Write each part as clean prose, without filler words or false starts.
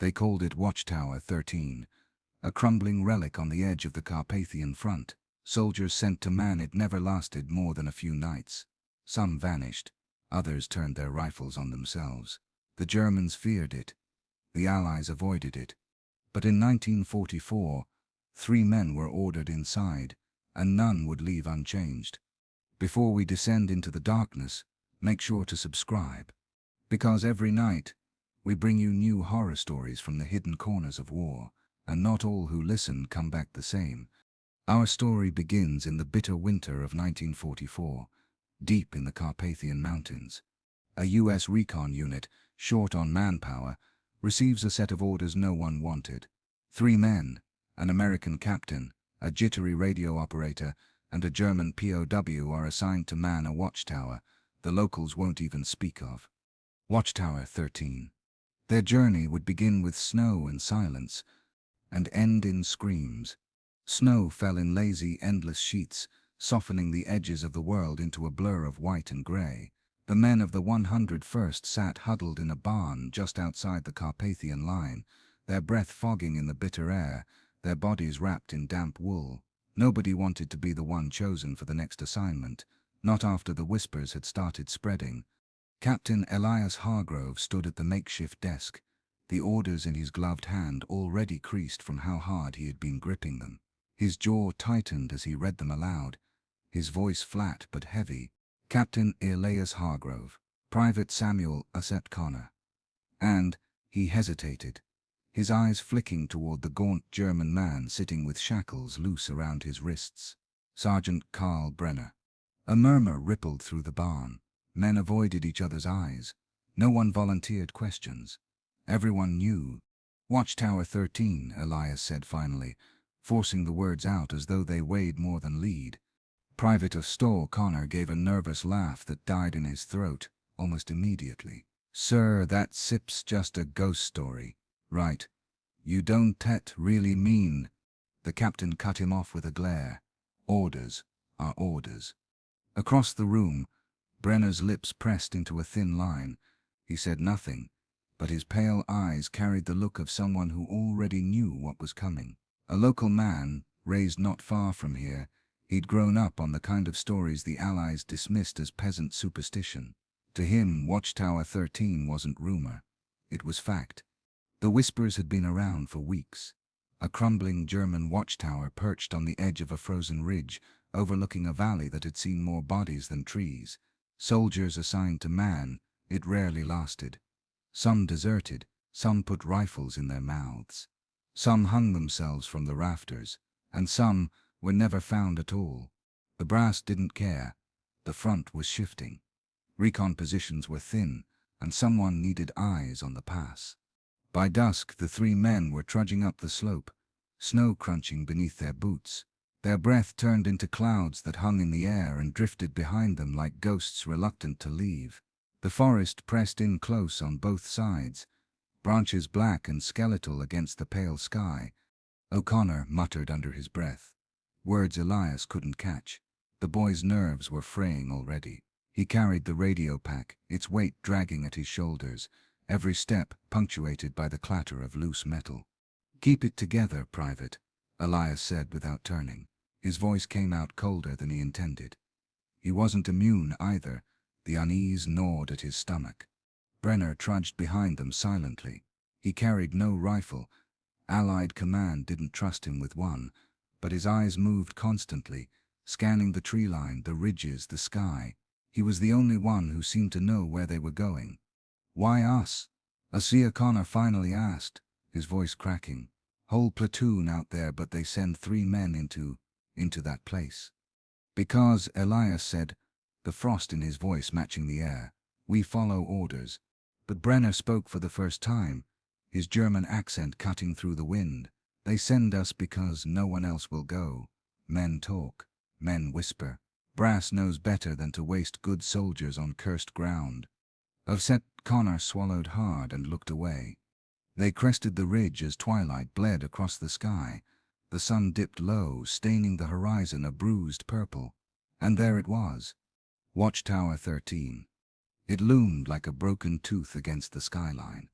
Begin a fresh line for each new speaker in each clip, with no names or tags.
They called it Watchtower 13, a crumbling relic on the edge of the Carpathian front. Soldiers sent to man it never lasted more than a few nights. Some vanished, others turned their rifles on themselves. The Germans feared it. The Allies avoided it. But in 1944, 3 men were ordered inside, and none would leave unchanged. Before we descend into the darkness, make sure to subscribe. Because every night, we bring you new horror stories from the hidden corners of war, and not all who listen come back the same. Our story begins in the bitter winter of 1944, deep in the Carpathian Mountains. A US recon unit, short on manpower, receives a set of orders no one wanted. 3 men, an American captain, a jittery radio operator, and a German POW are assigned to man a watchtower the locals won't even speak of. Watchtower 13. Their journey would begin with snow and silence, and end in screams. Snow fell in lazy, endless sheets, softening the edges of the world into a blur of white and grey. The men of the 101st sat huddled in a barn just outside the Carpathian line, their breath fogging in the bitter air, their bodies wrapped in damp wool. Nobody wanted to be the one chosen for the next assignment, not after the whispers had started spreading. Captain Elias Hargrove stood at the makeshift desk, the orders in his gloved hand already creased from how hard he had been gripping them. His jaw tightened as he read them aloud, his voice flat but heavy. Captain Elias Hargrove, Private Samuel Asset Connor. And he hesitated, his eyes flicking toward the gaunt German man sitting with shackles loose around his wrists. Sergeant Karl Brenner. A murmur rippled through the barn. Men avoided each other's eyes. No one volunteered questions. Everyone knew. Watchtower 13, Elias said finally, forcing the words out as though they weighed more than lead. Private of Stall Connor gave a nervous laugh that died in his throat almost immediately. Sir, that SIP's just a ghost story. Right. You don't really mean. The captain cut him off with a glare. Orders are orders. Across the room, Brenner's lips pressed into a thin line. He said nothing, but his pale eyes carried the look of someone who already knew what was coming. A local man, raised not far from here, he'd grown up on the kind of stories the Allies dismissed as peasant superstition. To him, Watchtower 13 wasn't rumor. It was fact. The whispers had been around for weeks. A crumbling German watchtower perched on the edge of a frozen ridge, overlooking a valley that had seen more bodies than trees. Soldiers assigned to man, it rarely lasted. Some deserted, some put rifles in their mouths. Some hung themselves from the rafters, and some were never found at all. The brass didn't care. The front was shifting. Recon positions were thin, and someone needed eyes on the pass. By dusk, the 3 men were trudging up the slope, snow crunching beneath their boots. Their breath turned into clouds that hung in the air and drifted behind them like ghosts reluctant to leave. The forest pressed in close on both sides, branches black and skeletal against the pale sky. O'Connor muttered under his breath, words Elias couldn't catch. The boy's nerves were fraying already. He carried the radio pack, its weight dragging at his shoulders, every step punctuated by the clatter of loose metal. "Keep it together, Private," Elias said without turning. His voice came out colder than he intended. He wasn't immune either. The unease gnawed at his stomach. Brenner trudged behind them silently. He carried no rifle. Allied command didn't trust him with one, but his eyes moved constantly, scanning the tree line, the ridges, the sky. He was the only one who seemed to know where they were going. "Why us?" Assia Connor finally asked, his voice cracking. "Whole platoon out there, but they send 3 men into that place." "Because," Elias said, the frost in his voice matching the air, "we follow orders." But Brenner spoke for the first time, his German accent cutting through the wind. "They send us because no one else will go. Men talk, men whisper. Brass knows better than to waste good soldiers on cursed ground." Offset Connor swallowed hard and looked away. They crested the ridge as twilight bled across the sky. The sun dipped low, staining the horizon a bruised purple. And there it was, Watchtower 13. It loomed like a broken tooth against the skyline.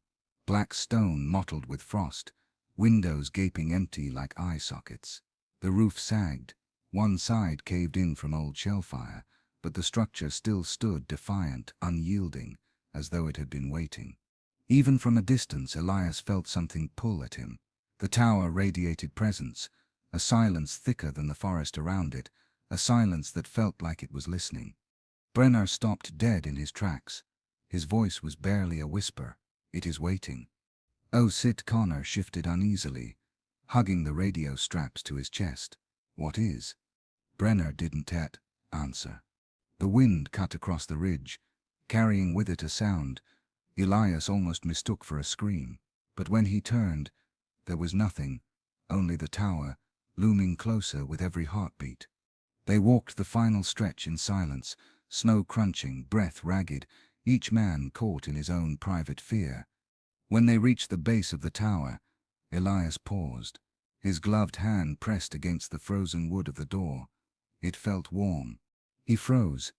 black stone mottled with frost, windows gaping empty like eye sockets. The roof sagged. One side caved in from old shellfire, but the structure still stood defiant, unyielding, as though it had been waiting. Even from a distance, Elias felt something pull at him. The tower radiated presence, a silence thicker than the forest around it, a silence that felt like it was listening. Brenner stopped dead in his tracks. His voice was barely a whisper. "It is waiting." Oh, Sit Connor shifted uneasily, hugging the radio straps to his chest. "What is?" Brenner didn't answer. The wind cut across the ridge, carrying with it a sound Elias almost mistook for a scream. But when he turned, there was nothing, only the tower, looming closer with every heartbeat. They walked the final stretch in silence, snow crunching, breath ragged, each man caught in his own private fear. When they reached the base of the tower, Elias paused. His gloved hand pressed against the frozen wood of the door. It felt warm. He froze,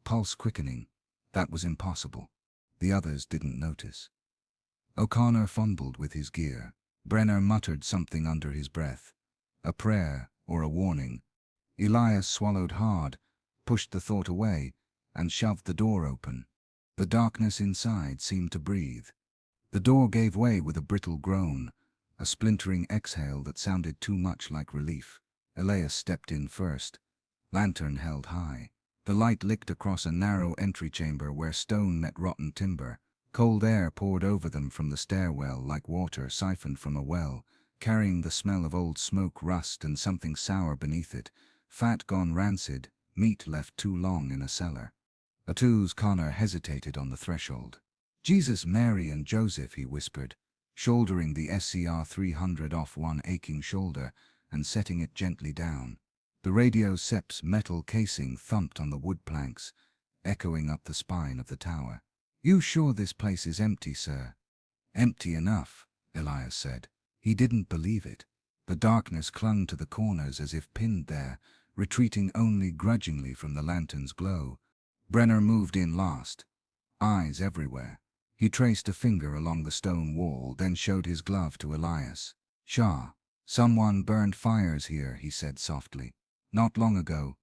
pulse quickening. That was impossible. The others didn't notice. O'Connor fumbled with his gear. Brenner muttered something under his breath. A prayer or a warning. Elias swallowed hard, pushed the thought away, and shoved the door open. The darkness inside seemed to breathe. The door gave way with a brittle groan, a splintering exhale that sounded too much like relief. Elias stepped in first, lantern held high. The light licked across a narrow entry chamber where stone met rotten timber. Cold air poured over them from the stairwell like water siphoned from a well, carrying the smell of old smoke, rust, and something sour beneath it. Fat gone rancid, meat left too long in a cellar. Atuz Connor hesitated on the threshold. "Jesus, Mary, and Joseph," he whispered, shouldering the SCR 300 off one aching shoulder and setting it gently down. The radio SEP's metal casing thumped on the wood planks, echoing up the spine of the tower. "You sure this place is empty, sir?" "Empty enough," Elias said. He didn't believe it. The darkness clung to the corners as if pinned there, retreating only grudgingly from the lantern's glow. Brenner moved in last, eyes everywhere. He traced a finger along the stone wall, then showed his glove to Elias. "Shah, someone burned fires here," he said softly. "Not long ago."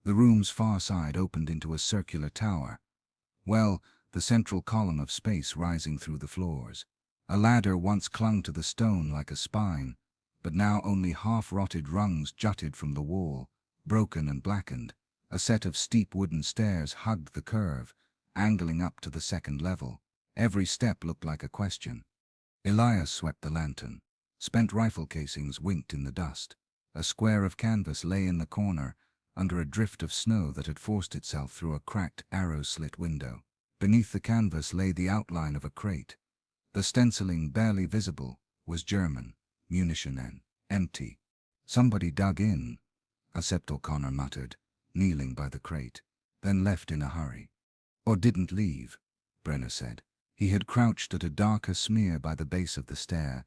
The room's far side opened into a circular tower. Well, the central column of space rising through the floors. A ladder once clung to the stone like a spine, but now only half-rotted rungs jutted from the wall, broken and blackened. A set of steep wooden stairs hugged the curve, angling up to the second level. Every step looked like a question. Elias swept the lantern. Spent rifle casings winked in the dust. A square of canvas lay in the corner, under a drift of snow that had forced itself through a cracked, arrow-slit window. Beneath the canvas lay the outline of a crate. The stenciling, barely visible, was German, munition and empty. "Somebody dug in," Acept O'Connor muttered, kneeling by the crate, then left in a hurry. "Or didn't leave," Brenner said. He had crouched at a darker smear by the base of the stair,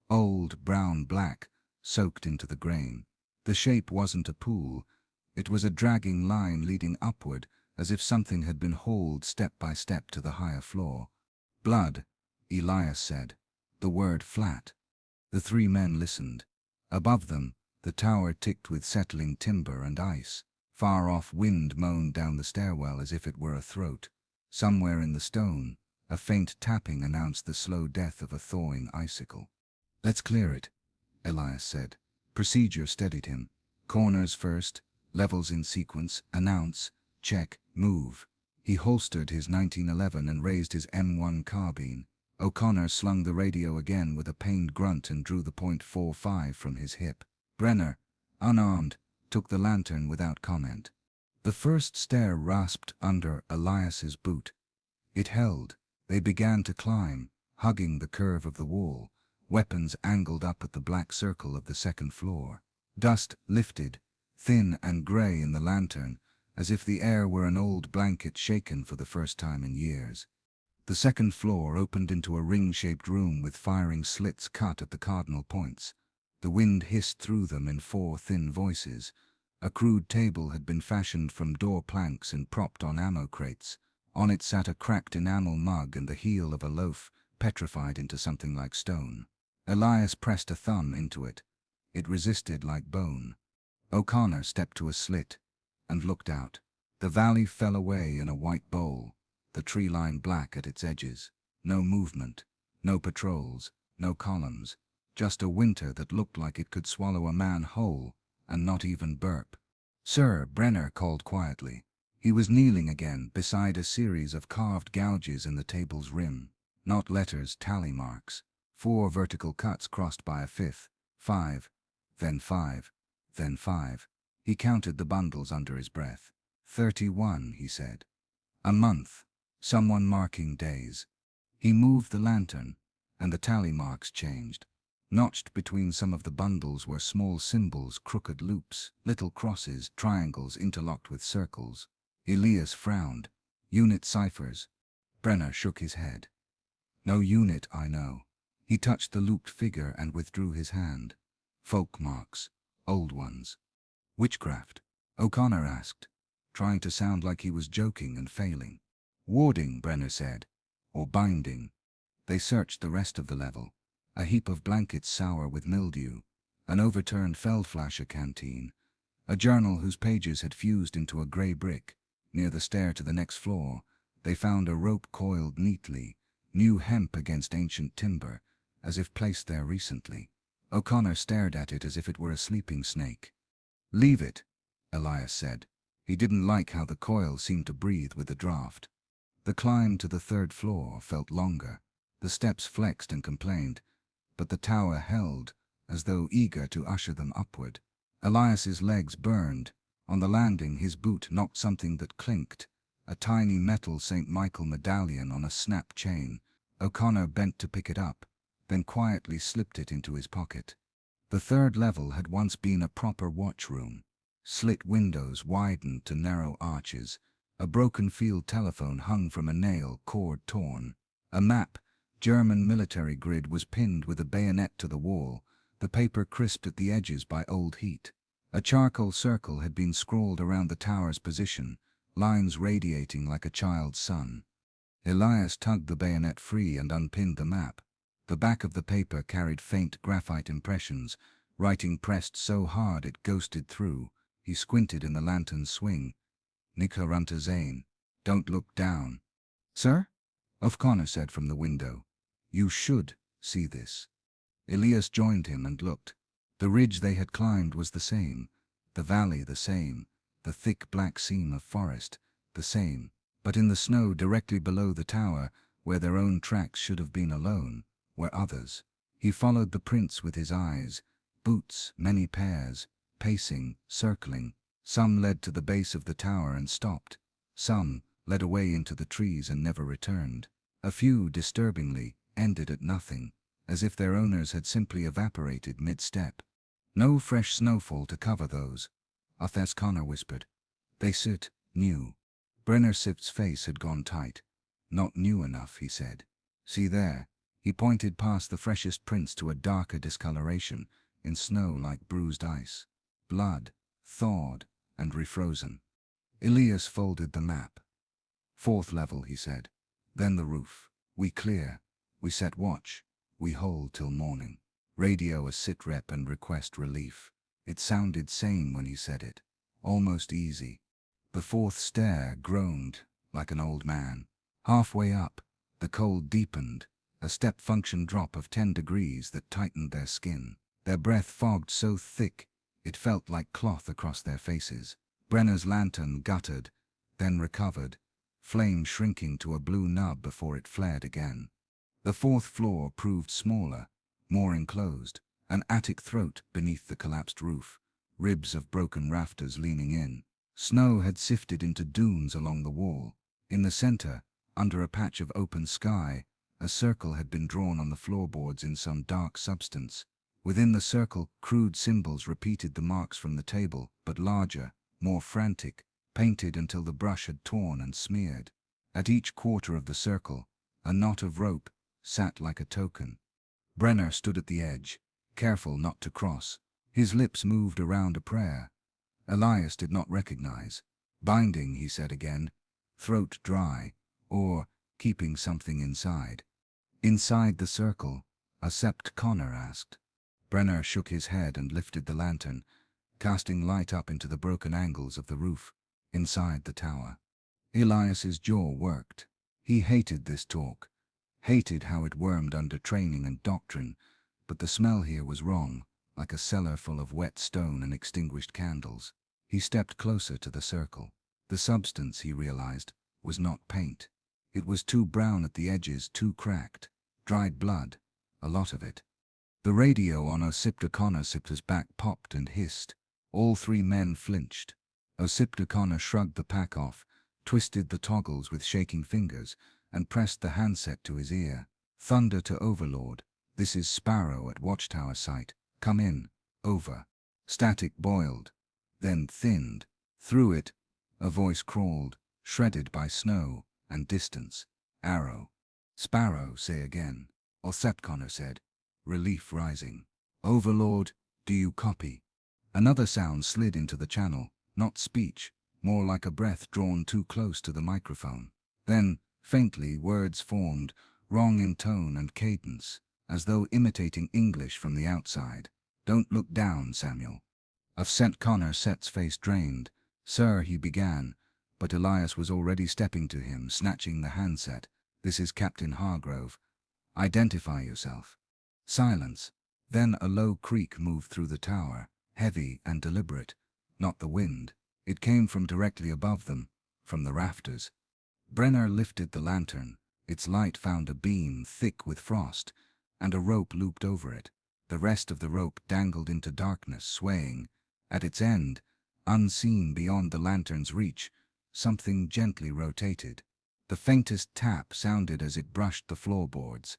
old, brown-black, soaked into the grain. The shape wasn't a pool. It was a dragging line leading upward, as if something had been hauled step by step to the higher floor. "Blood," Elias said, the word flat. The three men listened. Above them, the tower ticked with settling timber and ice. Far off, wind moaned down the stairwell as if it were a throat. Somewhere in the stone, a faint tapping announced the slow death of a thawing icicle. "Let's clear it," Elias said. Procedure steadied him. Corners first, levels in sequence, announce, check, move. He holstered his 1911 and raised his M1 carbine. O'Connor slung the radio again with a pained grunt and drew the .45 from his hip. Brenner, unarmed, took the lantern without comment. The first stair rasped under Elias's boot. It held. They began to climb, hugging the curve of the wall, weapons angled up at the black circle of the second floor. Dust lifted, thin and grey in the lantern, as if the air were an old blanket shaken for the first time in years. The second floor opened into a ring-shaped room with firing slits cut at the cardinal points. The wind hissed through them in four thin voices. A crude table had been fashioned from door planks and propped on ammo crates. On it sat a cracked enamel mug and the heel of a loaf, petrified into something like stone. Elias pressed a thumb into it. It resisted like bone. O'Connor stepped to a slit and looked out. The valley fell away in a white bowl, the tree line black at its edges. No movement, no patrols, no columns, just a winter that looked like it could swallow a man whole and not even burp. "Sir," Brenner called quietly. He was kneeling again beside a series of carved gouges in the table's rim. Not letters, tally marks. 4 vertical cuts crossed by a fifth. 5, then 5, then 5. He counted the bundles under his breath. 31, he said. A month. Someone marking days. He moved the lantern, and the tally marks changed. Notched between some of the bundles were small symbols, crooked loops, little crosses, triangles interlocked with circles. Elias frowned. "Unit ciphers." Brenner shook his head. "No unit, I know." He touched the looped figure and withdrew his hand. "Folk marks. Old ones." "Witchcraft?" O'Connor asked, trying to sound like he was joking and failing. "Warding," Brenner said. "Or binding." They searched the rest of the level. A heap of blankets sour with mildew, an overturned Feldflasche canteen, a journal whose pages had fused into a grey brick. Near the stair to the next floor, they found a rope coiled neatly, new hemp against ancient timber, as if placed there recently. O'Connor stared at it as if it were a sleeping snake. "Leave it," Elias said. He didn't like how the coil seemed to breathe with the draft. The climb to the 3rd floor felt longer. The steps flexed and complained, but the tower held, as though eager to usher them upward. Elias's legs burned. On the landing, his boot knocked something that clinked, a tiny metal St. Michael medallion on a snap chain. O'Connor bent to pick it up, then quietly slipped it into his pocket. The 3rd level had once been a proper watch room. Slit windows widened to narrow arches. A broken field telephone hung from a nail, cord torn. A map, German military grid, was pinned with a bayonet to the wall, the paper crisped at the edges by old heat. A charcoal circle had been scrawled around the tower's position, lines radiating like a child's sun. Elias tugged the bayonet free and unpinned the map. The back of the paper carried faint graphite impressions, writing pressed so hard it ghosted through. He squinted in the lantern's swing. "Nika runter Zane. Don't look down." "Sir?" O'Connor said from the window. "You should see this." Elias joined him and looked. The ridge they had climbed was the same, the valley the same, the thick black seam of forest the same, but in the snow directly below the tower, where their own tracks should have been alone, were others. He followed the prints with his eyes. Boots, many pairs, pacing, circling. Some led to the base of the tower and stopped. Some led away into the trees and never returned. A few, disturbingly, ended at nothing, as if their owners had simply evaporated mid-step. "No fresh snowfall to cover those," O'Connor whispered. "They sit new." Brennersip's face had gone tight. "Not new enough," he said. "See there." He pointed past the freshest prints to a darker discoloration, in snow like bruised ice. Blood, thawed and refrozen. Elias folded the map. "4th level," he said. "Then the roof. We clear. We set watch. We hold till morning. Radio a sit rep and request relief." It sounded sane when he said it. Almost easy. The 4th stair groaned like an old man. Halfway up, the cold deepened, a step function drop of 10 degrees that tightened their skin. Their breath fogged so thick, it felt like cloth across their faces. Brenner's lantern guttered, then recovered, flame shrinking to a blue nub before it flared again. The 4th floor proved smaller, more enclosed, an attic throat beneath the collapsed roof, ribs of broken rafters leaning in. Snow had sifted into dunes along the wall. In the center, under a patch of open sky, a circle had been drawn on the floorboards in some dark substance. Within the circle, crude symbols repeated the marks from the table, but larger, more frantic, painted until the brush had torn and smeared. At each quarter of the circle, a knot of rope sat like a token. Brenner stood at the edge, careful not to cross. His lips moved around a prayer. Elias did not recognize. "Binding," he said again, throat dry, or keeping something inside. Inside the circle, a Sept Connor asked. Brenner shook his head and lifted the lantern, casting light up into the broken angles of the roof, inside the tower. Elias's jaw worked. He hated this talk, hated how it wormed under training and doctrine, but the smell here was wrong, like a cellar full of wet stone and extinguished candles. He stepped closer to the circle. The substance, he realized, was not paint. It was too brown at the edges, too cracked. Dried blood, a lot of it. The radio on Osipta-Connor's back popped and hissed. All three men flinched. Osipta-Connor shrugged the pack off, twisted the toggles with shaking fingers, and pressed the handset to his ear. Thunder to Overlord. This is Sparrow at Watchtower site. Come in. Over. Static boiled, then thinned. Through it, a voice crawled, shredded by snow and distance. Arrow. Sparrow, say again. Osipta-Connor said, relief rising. Overlord, do you copy? Another sound slid into the channel, not speech, more like a breath drawn too close to the microphone. Then, faintly, words formed, wrong in tone and cadence, as though imitating English from the outside. Don't look down, Samuel. Osipta-Connor's face drained. Sir, he began, but Elias was already stepping to him, snatching the handset. This is Captain Hargrove. Identify yourself. Silence. Then a low creak moved through the tower, heavy and deliberate. Not the wind. It came from directly above them, from the rafters. Brenner lifted the lantern. Its light found a beam thick with frost, and a rope looped over it. The rest of the rope dangled into darkness, swaying. At its end, unseen beyond the lantern's reach, something gently rotated. The faintest tap sounded as it brushed the floorboards.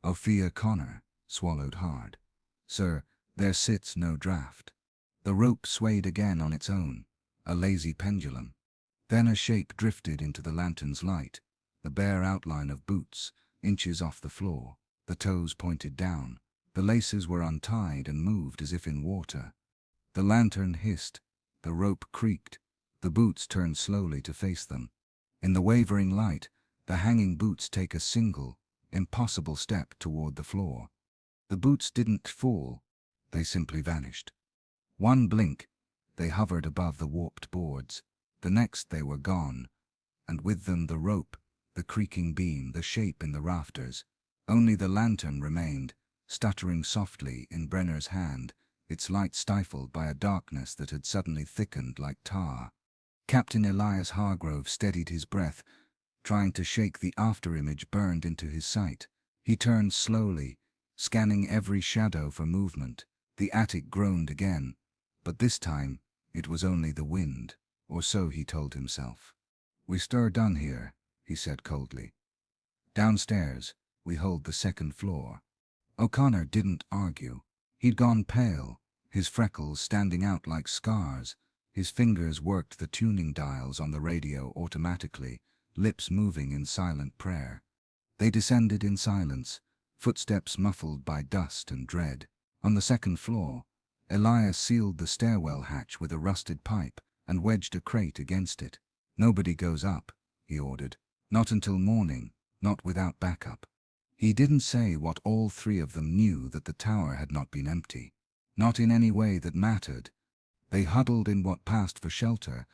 Osipta-Connor swallowed hard. Sir, there sits no draft. The rope swayed again on its own, a lazy pendulum. Then a shape drifted into the lantern's light, the bare outline of boots, inches off the floor. The toes pointed down. The laces were untied and moved as if in water. The lantern hissed. The rope creaked. The boots turned slowly to face them. In the wavering light, the hanging boots take a single, impossible step toward the floor. The boots didn't fall. They simply vanished. One blink, they hovered above the warped boards. The next they were gone, and with them the rope, the creaking beam, the shape in the rafters. Only the lantern remained, stuttering softly in Brenner's hand, its light stifled by a darkness that had suddenly thickened like tar. Captain Elias Hargrove steadied his breath, trying to shake the afterimage burned into his sight. He turned slowly, scanning every shadow for movement. The attic groaned again, but this time it was only the wind, or so he told himself. "We stir done here," he said coldly. "Downstairs, we hold the second floor." O'Connor didn't argue. He'd gone pale, his freckles standing out like scars. His fingers worked the tuning dials on the radio automatically, lips moving in silent prayer. They descended in silence, footsteps muffled by dust and dread. On the second floor, Elias sealed the stairwell hatch with a rusted pipe and wedged a crate against it. "Nobody goes up," he ordered. "Not until morning, not without backup." He didn't say what all three of them knew, that the tower had not been empty. Not in any way that mattered. They huddled in what passed for shelter,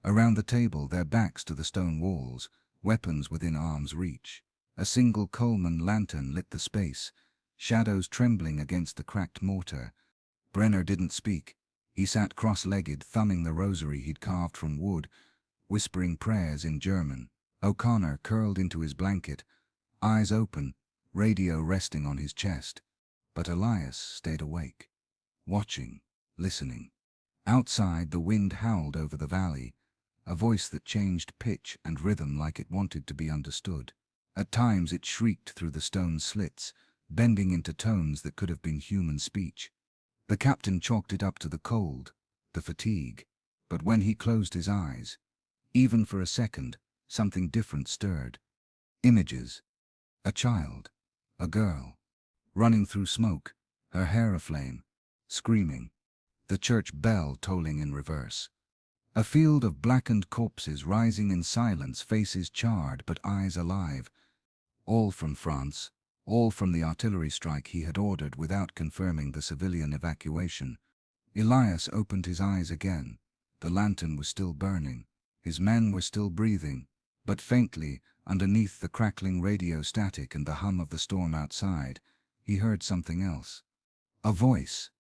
around the table, their backs to the stone walls, weapons within arm's reach. A single Coleman lantern lit the space, shadows trembling against the cracked mortar. Brenner didn't speak. He sat cross-legged, thumbing the rosary he'd carved from wood, whispering prayers in German. O'Connor curled into his blanket, eyes open, radio resting on his chest. But Elias stayed awake, watching, listening. Outside, the wind howled over the valley, a voice that changed pitch and rhythm like it wanted to be understood. At times it shrieked through the stone slits, bending into tones that could have been human speech. The captain chalked it up to the cold, the fatigue. But when he closed his eyes, even for a second, something different stirred. Images. A child, a girl, running through smoke, her hair aflame, screaming. The church bell tolling in reverse. A field of blackened corpses rising in silence, faces charred but eyes alive. All from France, all from the artillery strike he had ordered without confirming the civilian evacuation. Elias opened his eyes again. The lantern was still burning. His men were still breathing, but faintly, underneath the crackling radio static and the hum of the storm outside, he heard something else. A voice.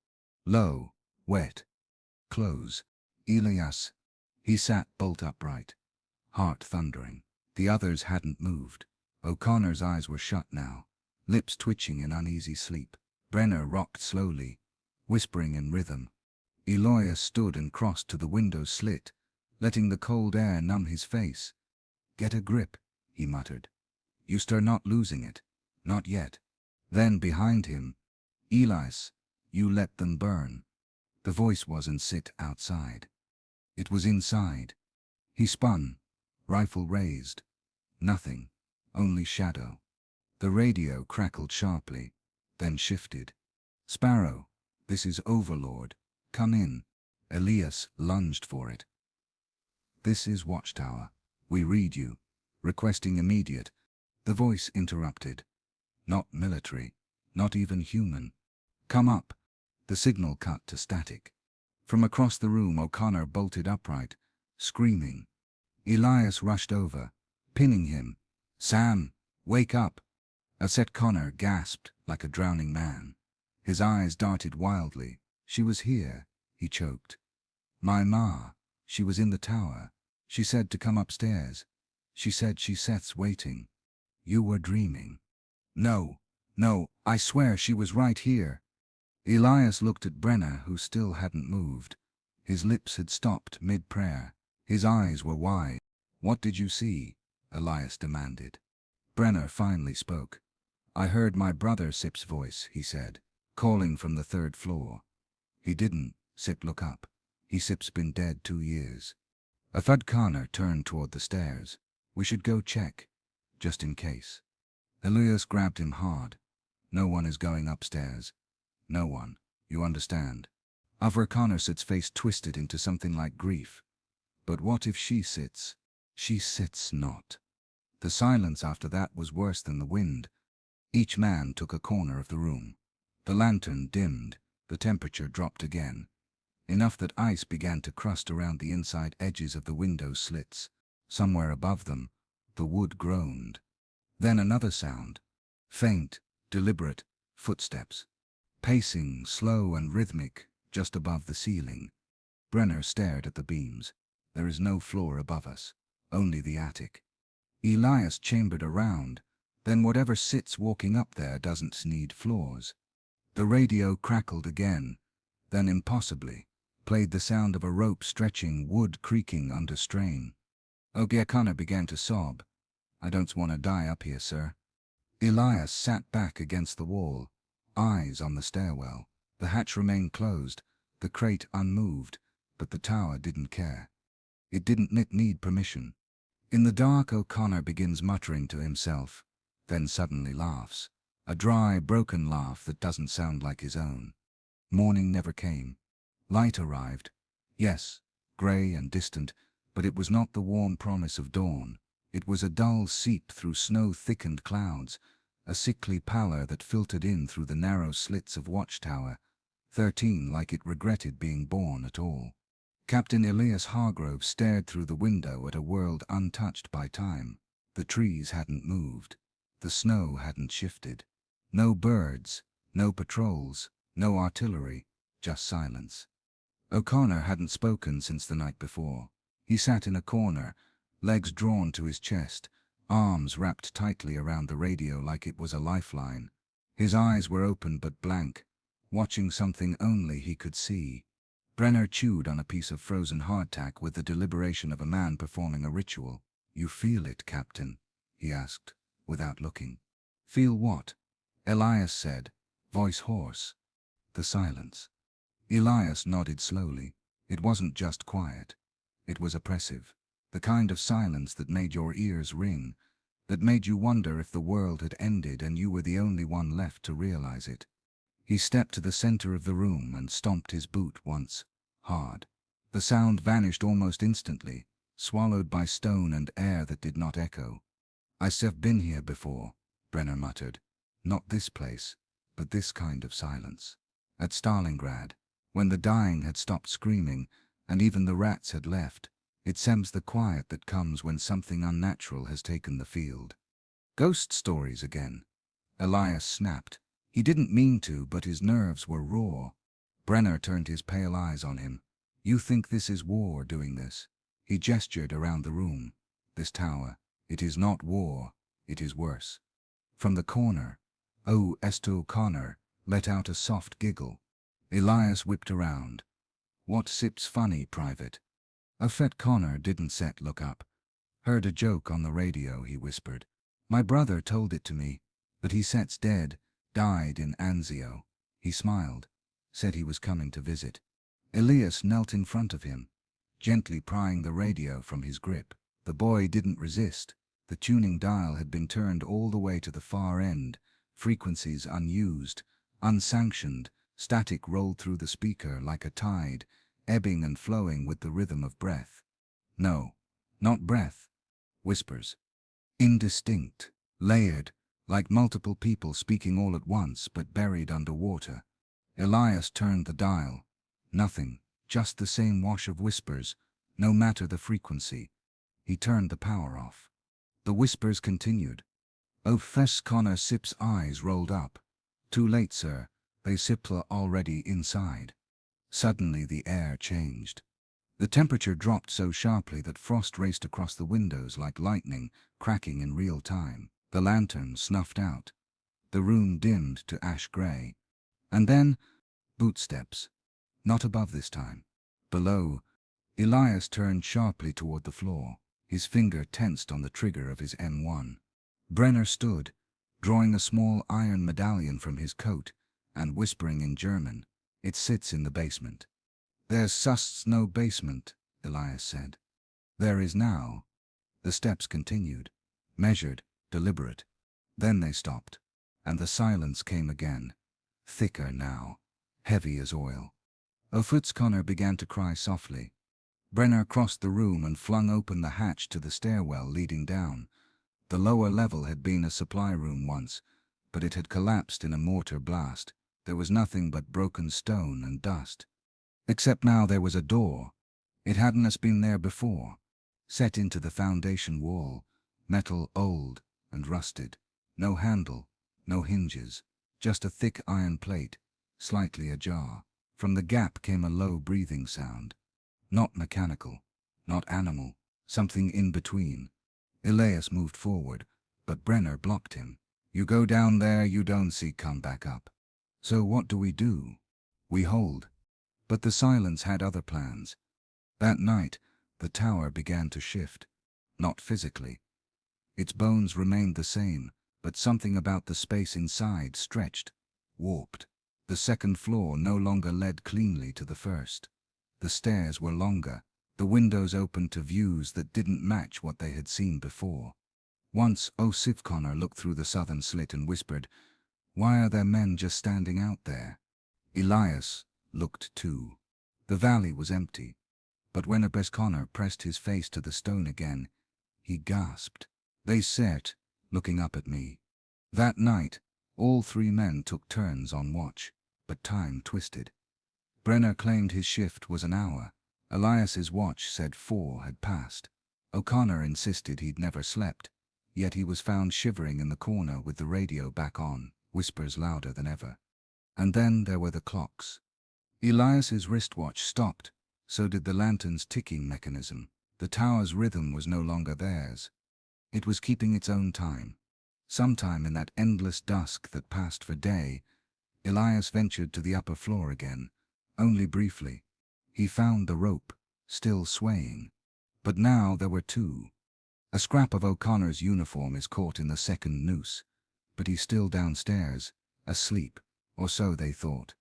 Low, wet. Close. Elias. He sat bolt upright, heart thundering. The others hadn't moved. O'Connor's eyes were shut now, lips twitching in uneasy sleep. Brenner rocked slowly, whispering in rhythm. Elias stood and crossed to the window slit, letting the cold air numb his face. "Get a grip," he muttered. "You stir not losing it. Not yet." Then behind him, "Elias, you let them burn." The voice wasn't sit outside. It was inside. He spun, rifle raised. Nothing, only shadow. The radio crackled sharply, then shifted. "Sparrow, this is Overlord. Come in." Elias lunged for it. "This is Watchtower. We read you. Requesting immediate." The voice interrupted. "Not military, not even human. Come up." The signal cut to static. From across the room, O'Connor bolted upright, screaming. Elias rushed over, pinning him. "Sam, wake up!" Aset Connor gasped like a drowning man. His eyes darted wildly. "She was here," he choked. "My ma, she was in the tower. She said to come upstairs. She said Seth's waiting." "You were dreaming." No, I swear she was right here." Elias looked at Brenner, who still hadn't moved. His lips had stopped mid-prayer. His eyes were wide. "What did you see?" Elias demanded. Brenner finally spoke. "I heard my brother Sip's voice," he said, calling from the 3rd floor. "He didn't, Sip, look up. Sip's been dead 2 years." Athad Connor turned toward the stairs. "We should go check, just in case." Elias grabbed him hard. "No one is going upstairs. No one, you understand?" Avra Connor's face twisted into something like grief. "But what if she sits?" "She sits not." The silence after that was worse than the wind. Each man took a corner of the room. The lantern dimmed, the temperature dropped again, enough that ice began to crust around the inside edges of the window slits. Somewhere above them, the wood groaned. Then another sound. Faint, deliberate, footsteps. Pacing, slow and rhythmic, just above the ceiling. Brenner stared at the beams. "There is no floor above us, only the attic." Elias chambered around. "Then whatever sits walking up there doesn't need floors." The radio crackled again, then impossibly, played the sound of a rope stretching, wood creaking under strain. O'Connor began to sob. "I don't want to die up here, sir." Elias sat back against the wall, eyes on the stairwell. The hatch remained closed, the crate unmoved, but the tower didn't care. It didn't need permission. In the dark, O'Connor begins muttering to himself, then suddenly laughs. A dry, broken laugh that doesn't sound like his own. Morning never came. Light arrived. Yes, grey and distant, but it was not the warm promise of dawn. It was a dull seep through snow-thickened clouds, a sickly pallor that filtered in through the narrow slits of Watchtower, 13 like it regretted being born at all. Captain Elias Hargrove stared through the window at a world untouched by time. The trees hadn't moved. The snow hadn't shifted. No birds, no patrols, no artillery, just silence. O'Connor hadn't spoken since the night before. He sat in a corner, legs drawn to his chest, arms wrapped tightly around the radio like it was a lifeline. His eyes were open but blank, watching something only he could see. Brenner chewed on a piece of frozen hardtack with the deliberation of a man performing a ritual. "You feel it, Captain?" he asked, without looking. "Feel what?" Elias said, voice hoarse. The silence. Elias nodded slowly. It wasn't just quiet. It was oppressive. The kind of silence that made your ears ring, that made you wonder if the world had ended and you were the only one left to realize it. He stepped to the center of the room and stomped his boot once, hard. The sound vanished almost instantly, swallowed by stone and air that did not echo. "I've been here before," Brenner muttered. Not this place, but this kind of silence. At Stalingrad, when the dying had stopped screaming, and even the rats had left, it seems the quiet that comes when something unnatural has taken the field. Ghost stories again. Elias snapped. He didn't mean to, but his nerves were raw. Brenner turned his pale eyes on him. You think this is war doing this? He gestured around the room. This tower. It is not war. It is worse. From the corner, Stu Connor let out a soft giggle. Elias whipped around. What sips funny, Private? Fat Connor didn't set look up. Heard a joke on the radio, he whispered. My brother told it to me, but he set's dead, died in Anzio. He smiled, said he was coming to visit. Elias knelt in front of him, gently prying the radio from his grip. The boy didn't resist. The tuning dial had been turned all the way to the far end, frequencies unused, unsanctioned, static rolled through the speaker like a tide, ebbing and flowing with the rhythm of breath. No, not breath. Whispers. Indistinct, layered, like multiple people speaking all at once but buried under water. Elias turned the dial. Nothing, just the same wash of whispers, no matter the frequency. He turned the power off. The whispers continued. Fess Connor Sip's eyes rolled up. Too late, sir. They Sipler already inside. Suddenly the air changed. The temperature dropped so sharply that frost raced across the windows like lightning, cracking in real time. The lantern snuffed out. The room dimmed to ash gray. And then, footsteps. Not above this time. Below, Elias turned sharply toward the floor, his finger tensed on the trigger of his M1. Brenner stood, drawing a small iron medallion from his coat, and whispering in German, It sits in the basement. There's just no basement, Elias said. There is now. The steps continued, measured, deliberate. Then they stopped, and the silence came again, thicker now, heavy as oil. Fritz Connor began to cry softly. Brenner crossed the room and flung open the hatch to the stairwell leading down. The lower level had been a supply room once, but it had collapsed in a mortar blast. There was nothing but broken stone and dust. Except now there was a door. It hadn't been there before. Set into the foundation wall, metal old and rusted. No handle, no hinges, just a thick iron plate, slightly ajar. From the gap came a low breathing sound. Not mechanical, not animal, something in between. Elias moved forward, but Brenner blocked him. You go down there, you don't see come back up. So what do? We hold. But the silence had other plans. That night, the tower began to shift. Not physically. Its bones remained the same, but something about the space inside stretched, warped. The second floor no longer led cleanly to the first. The stairs were longer, the windows opened to views that didn't match what they had seen before. Once Osip Connor looked through the southern slit and whispered, Why are there men just standing out there? Elias looked too. The valley was empty, but when Abes Connor pressed his face to the stone again, he gasped. They sat, looking up at me. That night, all three men took turns on watch, but time twisted. Brenner claimed his shift was an hour. Elias's watch said 4 had passed. O'Connor insisted he'd never slept, yet he was found shivering in the corner with the radio back on, whispers louder than ever. And then there were the clocks. Elias's wristwatch stopped, so did the lantern's ticking mechanism. The tower's rhythm was no longer theirs. It was keeping its own time. Sometime in that endless dusk that passed for day, Elias ventured to the upper floor again, only briefly. He found the rope, still swaying. But now there were two. A scrap of O'Connor's uniform is caught in the second noose, but he's still downstairs, asleep, or so they thought.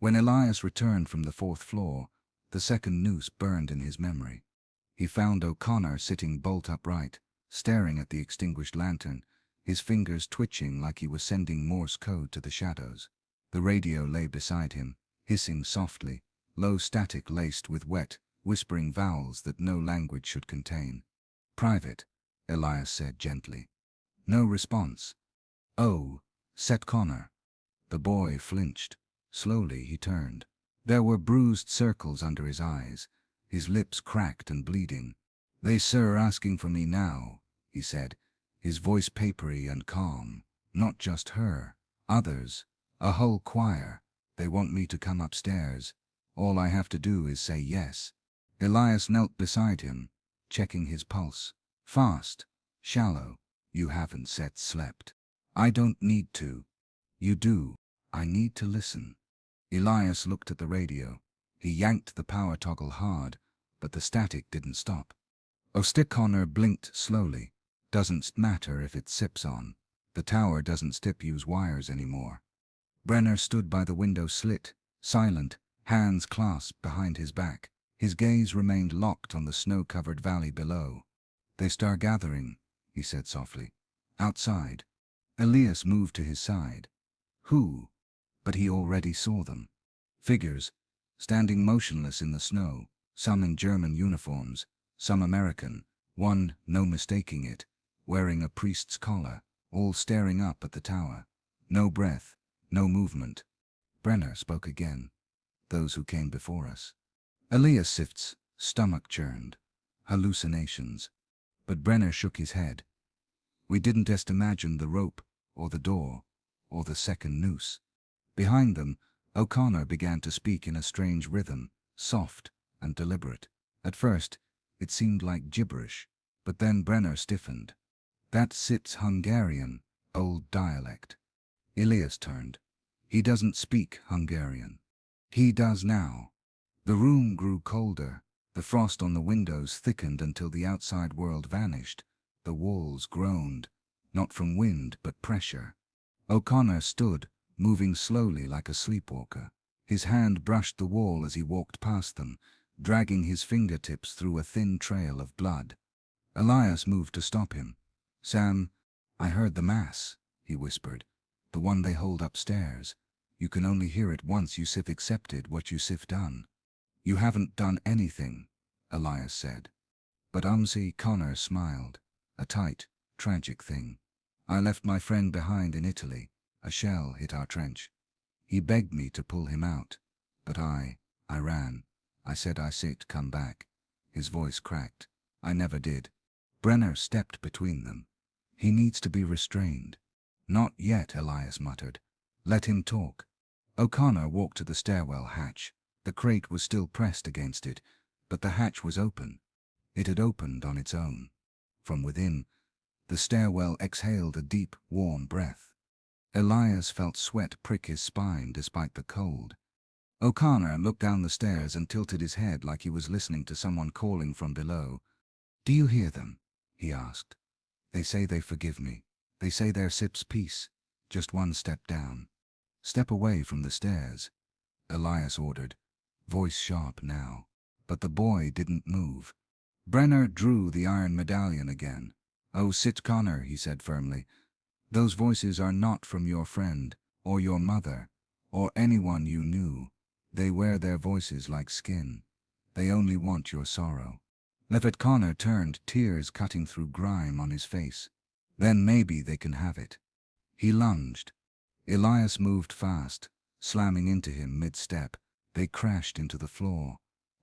When Elias returned from the 4th floor, the second noose burned in his memory. He found O'Connor sitting bolt upright, staring at the extinguished lantern, his fingers twitching like he was sending Morse code to the shadows. The radio lay beside him, hissing softly, low static laced with wet, whispering vowels that no language should contain. Private, Elias said gently. No response. Oh, Set Connor. The boy flinched. Slowly he turned. There were bruised circles under his eyes, his lips cracked and bleeding. "They, sir, asking for me now," he said, his voice papery and calm. "Not just her. Others. A whole choir. They want me to come upstairs. All I have to do is say yes." Elias knelt beside him, checking his pulse. "Fast. Shallow. You haven't slept." "I don't need to." "You do. I need to listen." Elias looked at the radio. He yanked the power toggle hard, but the static didn't stop. Stick Connor blinked slowly. "Doesn't matter if it sips on. The tower doesn't use wires anymore." Brenner stood by the window slit, silent, hands clasped behind his back. His gaze remained locked on the snow-covered valley below. "They start gathering," he said softly. "Outside." Elias moved to his side. "Who?" But he already saw them. Figures, standing motionless in the snow, some in German uniforms, some American, one, no mistaking it, wearing a priest's collar, all staring up at the tower. No breath, no movement. Brenner spoke again. "Those who came before us." Elias's stomach churned. Hallucinations. But Brenner shook his head. "We didn't imagine the rope, or the door, or the second noose." Behind them, O'Connor began to speak in a strange rhythm, soft and deliberate. At first, it seemed like gibberish, but then Brenner stiffened. "That's Hungarian, old dialect." Elias turned. "He doesn't speak Hungarian." "He does now." The room grew colder. The frost on the windows thickened until the outside world vanished. The walls groaned, not from wind but pressure. O'Connor stood, moving slowly like a sleepwalker. His hand brushed the wall as he walked past them, dragging his fingertips through a thin trail of blood. Elias moved to stop him. "Sam, I heard the mass," he whispered. "The one they hold upstairs. You can only hear it once you've accepted what you've done." "You haven't done anything," Elias said. But Connor smiled. "A tight, tragic thing. I left my friend behind in Italy. A shell hit our trench. He begged me to pull him out. But I ran. I said come back." His voice cracked. "I never did." Brenner stepped between them. "He needs to be restrained." "Not yet," Elias muttered. "Let him talk." O'Connor walked to the stairwell hatch. The crate was still pressed against it, but the hatch was open. It had opened on its own. From within, the stairwell exhaled a deep, warm breath. Elias felt sweat prick his spine despite the cold. O'Connor looked down the stairs and tilted his head like he was listening to someone calling from below. "Do you hear them?" he asked. "They say they forgive me. They say their peace. Just one step down." "Step away from the stairs," Elias ordered, voice sharp now. But the boy didn't move. Brenner drew the iron medallion again. "Oh, sit Connor," he said firmly. "Those voices are not from your friend, or your mother, or anyone you knew. They wear their voices like skin. They only want your sorrow." Levitt Connor turned, tears cutting through grime on his face. "Then maybe they can have it." He lunged. Elias moved fast, slamming into him mid-step. They crashed into the floor.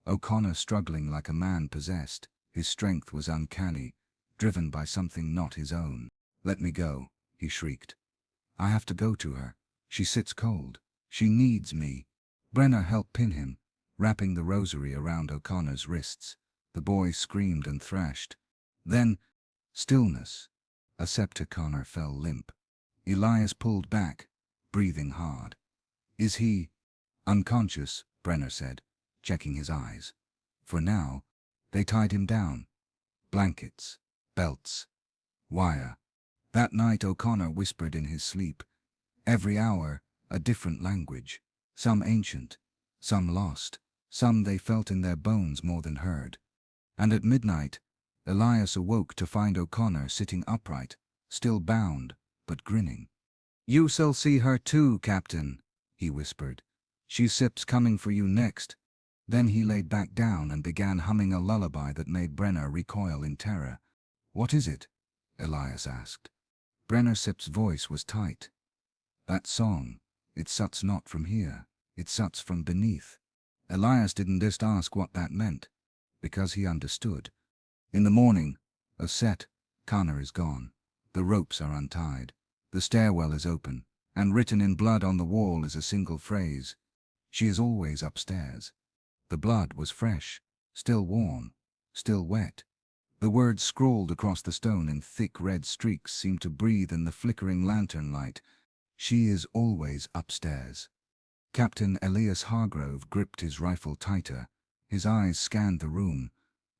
O'Connor struggling like a man possessed. His strength was uncanny, driven by something not his own. "Let me go," he shrieked. "I have to go to her. She sits cold. She needs me." Brenner helped pin him, wrapping the rosary around O'Connor's wrists. The boy screamed and thrashed. Then, stillness. Connor fell limp. Elias pulled back, breathing hard. "Is he unconscious?" Brenner said, checking his eyes. "For now." They tied him down. Blankets, belts, wire. That night O'Connor whispered in his sleep. Every hour, a different language. Some ancient, some lost, some they felt in their bones more than heard. And at midnight, Elias awoke to find O'Connor sitting upright, still bound, but grinning. "You shall see her too, Captain," he whispered. "She's coming for you next." Then he laid back down and began humming a lullaby that made Brenner recoil in terror. "What is it?" Elias asked. Brenner's voice was tight. That song, it suts not from here, it suts from beneath. Elias didn't just ask what that meant, because he understood. In the morning, a set, Connor is gone. The ropes are untied. The stairwell is open, and written in blood on the wall is a single phrase. She is always upstairs. The blood was fresh, still warm, still wet. The words scrawled across the stone in thick red streaks seemed to breathe in the flickering lantern light. She is always upstairs. Captain Elias Hargrove gripped his rifle tighter. His eyes scanned the room,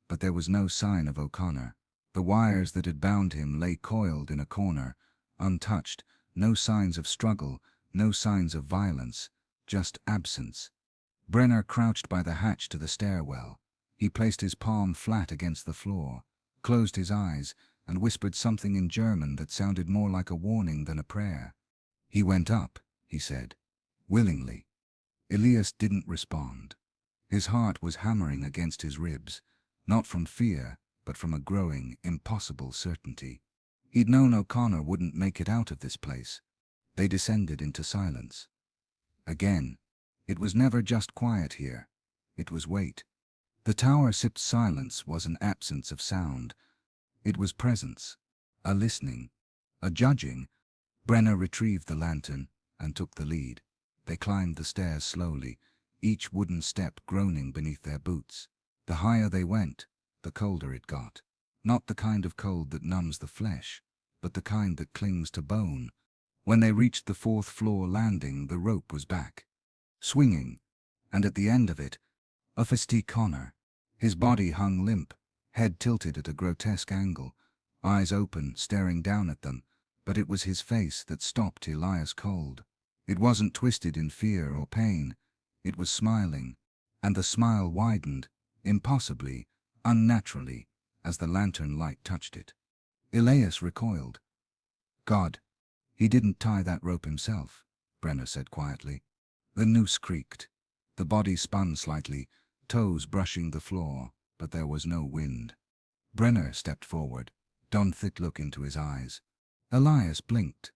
but there was no sign of O'Connor. The wires that had bound him lay coiled in a corner, untouched, no signs of struggle, no signs of violence, just absence. Brenner crouched by the hatch to the stairwell. He placed his palm flat against the floor, closed his eyes, and whispered something in German that sounded more like a warning than a prayer. He went up, he said, willingly. Elias didn't respond. His heart was hammering against his ribs, not from fear, but from a growing, impossible certainty. He'd known O'Connor wouldn't make it out of this place. They descended into silence. Again, it was never just quiet here. It was weight. The tower sipped silence was an absence of sound. It was presence, a listening, a judging. Brenner retrieved the lantern and took the lead. They climbed the stairs slowly, each wooden step groaning beneath their boots. The higher they went, the colder it got. Not the kind of cold that numbs the flesh, but the kind that clings to bone. When they reached the fourth-floor landing, the rope was back, swinging, and at the end of it, Officer Connor. His body hung limp, head tilted at a grotesque angle, eyes open, staring down at them, but it was his face that stopped Elias cold. It wasn't twisted in fear or pain, it was smiling, and the smile widened, impossibly, unnaturally, as the lantern light touched it. Elias recoiled. God, he didn't tie that rope himself, Brenner said quietly. The noose creaked. The body spun slightly, toes brushing the floor, but there was no wind. Brenner stepped forward, Don thick look into his eyes. Elias blinked.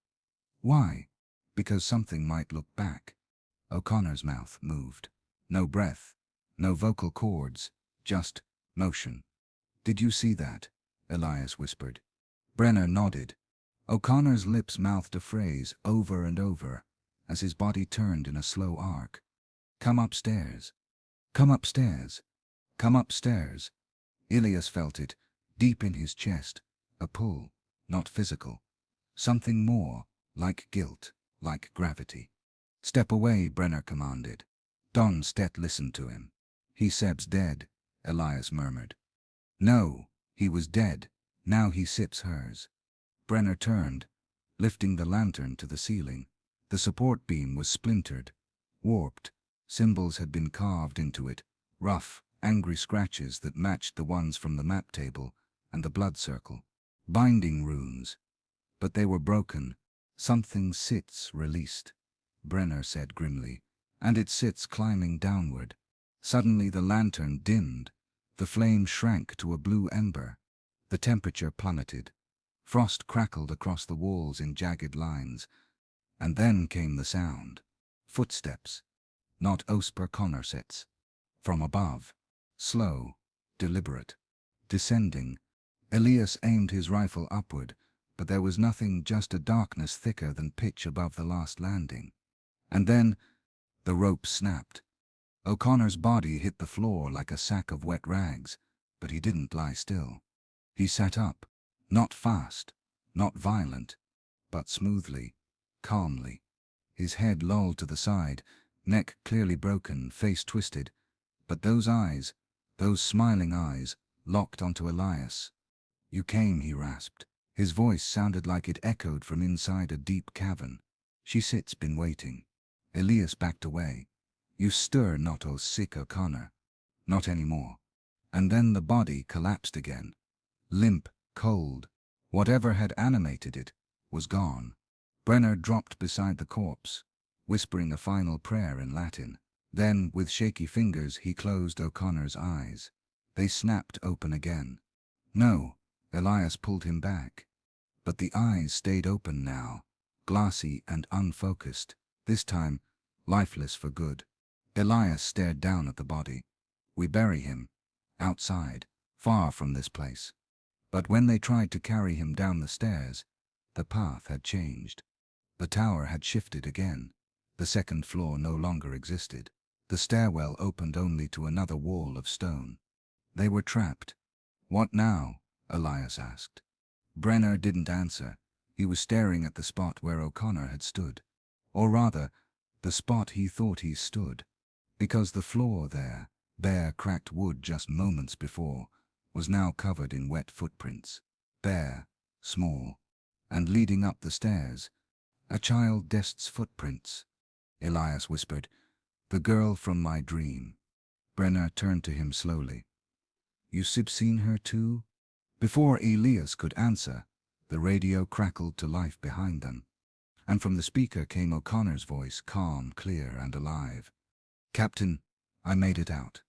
Why? Because something might look back. O'Connor's mouth moved. No breath, no vocal cords, just motion. Did you see that? Elias whispered. Brenner nodded. O'Connor's lips mouthed a phrase over and over, as his body turned in a slow arc. Come upstairs. Come upstairs. Come upstairs. Elias felt it, deep in his chest, a pull, not physical. Something more, like guilt, like gravity. Step away, Brenner commanded. Don Stett listened to him. He Seb's dead, Elias murmured. No, he was dead. Now he sips hers. Brenner turned, lifting the lantern to the ceiling. The support beam was splintered, warped. Symbols had been carved into it, rough, angry scratches that matched the ones from the map table and the blood circle. Binding runes. But they were broken. Something sits released, Brenner said grimly, and it sits climbing downward. Suddenly the lantern dimmed. The flame shrank to a blue ember. The temperature plummeted. Frost crackled across the walls in jagged lines. And then came the sound. Footsteps. Not Osper Connorsets. From above. Slow, deliberate. Descending. Elias aimed his rifle upward, but there was nothing, just a darkness thicker than pitch above the last landing. And then, the rope snapped. O'Connor's body hit the floor like a sack of wet rags, but he didn't lie still. He sat up, not fast, not violent, but smoothly, calmly. His head lolled to the side, neck clearly broken, face twisted, but those eyes, those smiling eyes, locked onto Elias. You came, he rasped. His voice sounded like it echoed from inside a deep cavern. She sits been waiting. Elias backed away. You stir not, O sick O'Connor. Not anymore. And then the body collapsed again. Limp, cold. Whatever had animated it was gone. Brenner dropped beside the corpse, whispering a final prayer in Latin. Then, with shaky fingers, he closed O'Connor's eyes. They snapped open again. No, Elias pulled him back. But the eyes stayed open now, glassy and unfocused, this time lifeless for good. Elias stared down at the body. We bury him. Outside, far from this place. But when they tried to carry him down the stairs, the path had changed. The tower had shifted again. The second floor no longer existed. The stairwell opened only to another wall of stone. They were trapped. What now? Elias asked. Brenner didn't answer. He was staring at the spot where O'Connor had stood. Or rather, the spot he thought he stood. Because the floor there, bare cracked wood just moments before, was now covered in wet footprints. Bare, small, and leading up the stairs, a child's footprints. Elias whispered, "The girl from my dream." Brenner turned to him slowly. "You seen her too?" Before Elias could answer, the radio crackled to life behind them, and from the speaker came O'Connor's voice, calm, clear, and alive. "Captain, I made it out.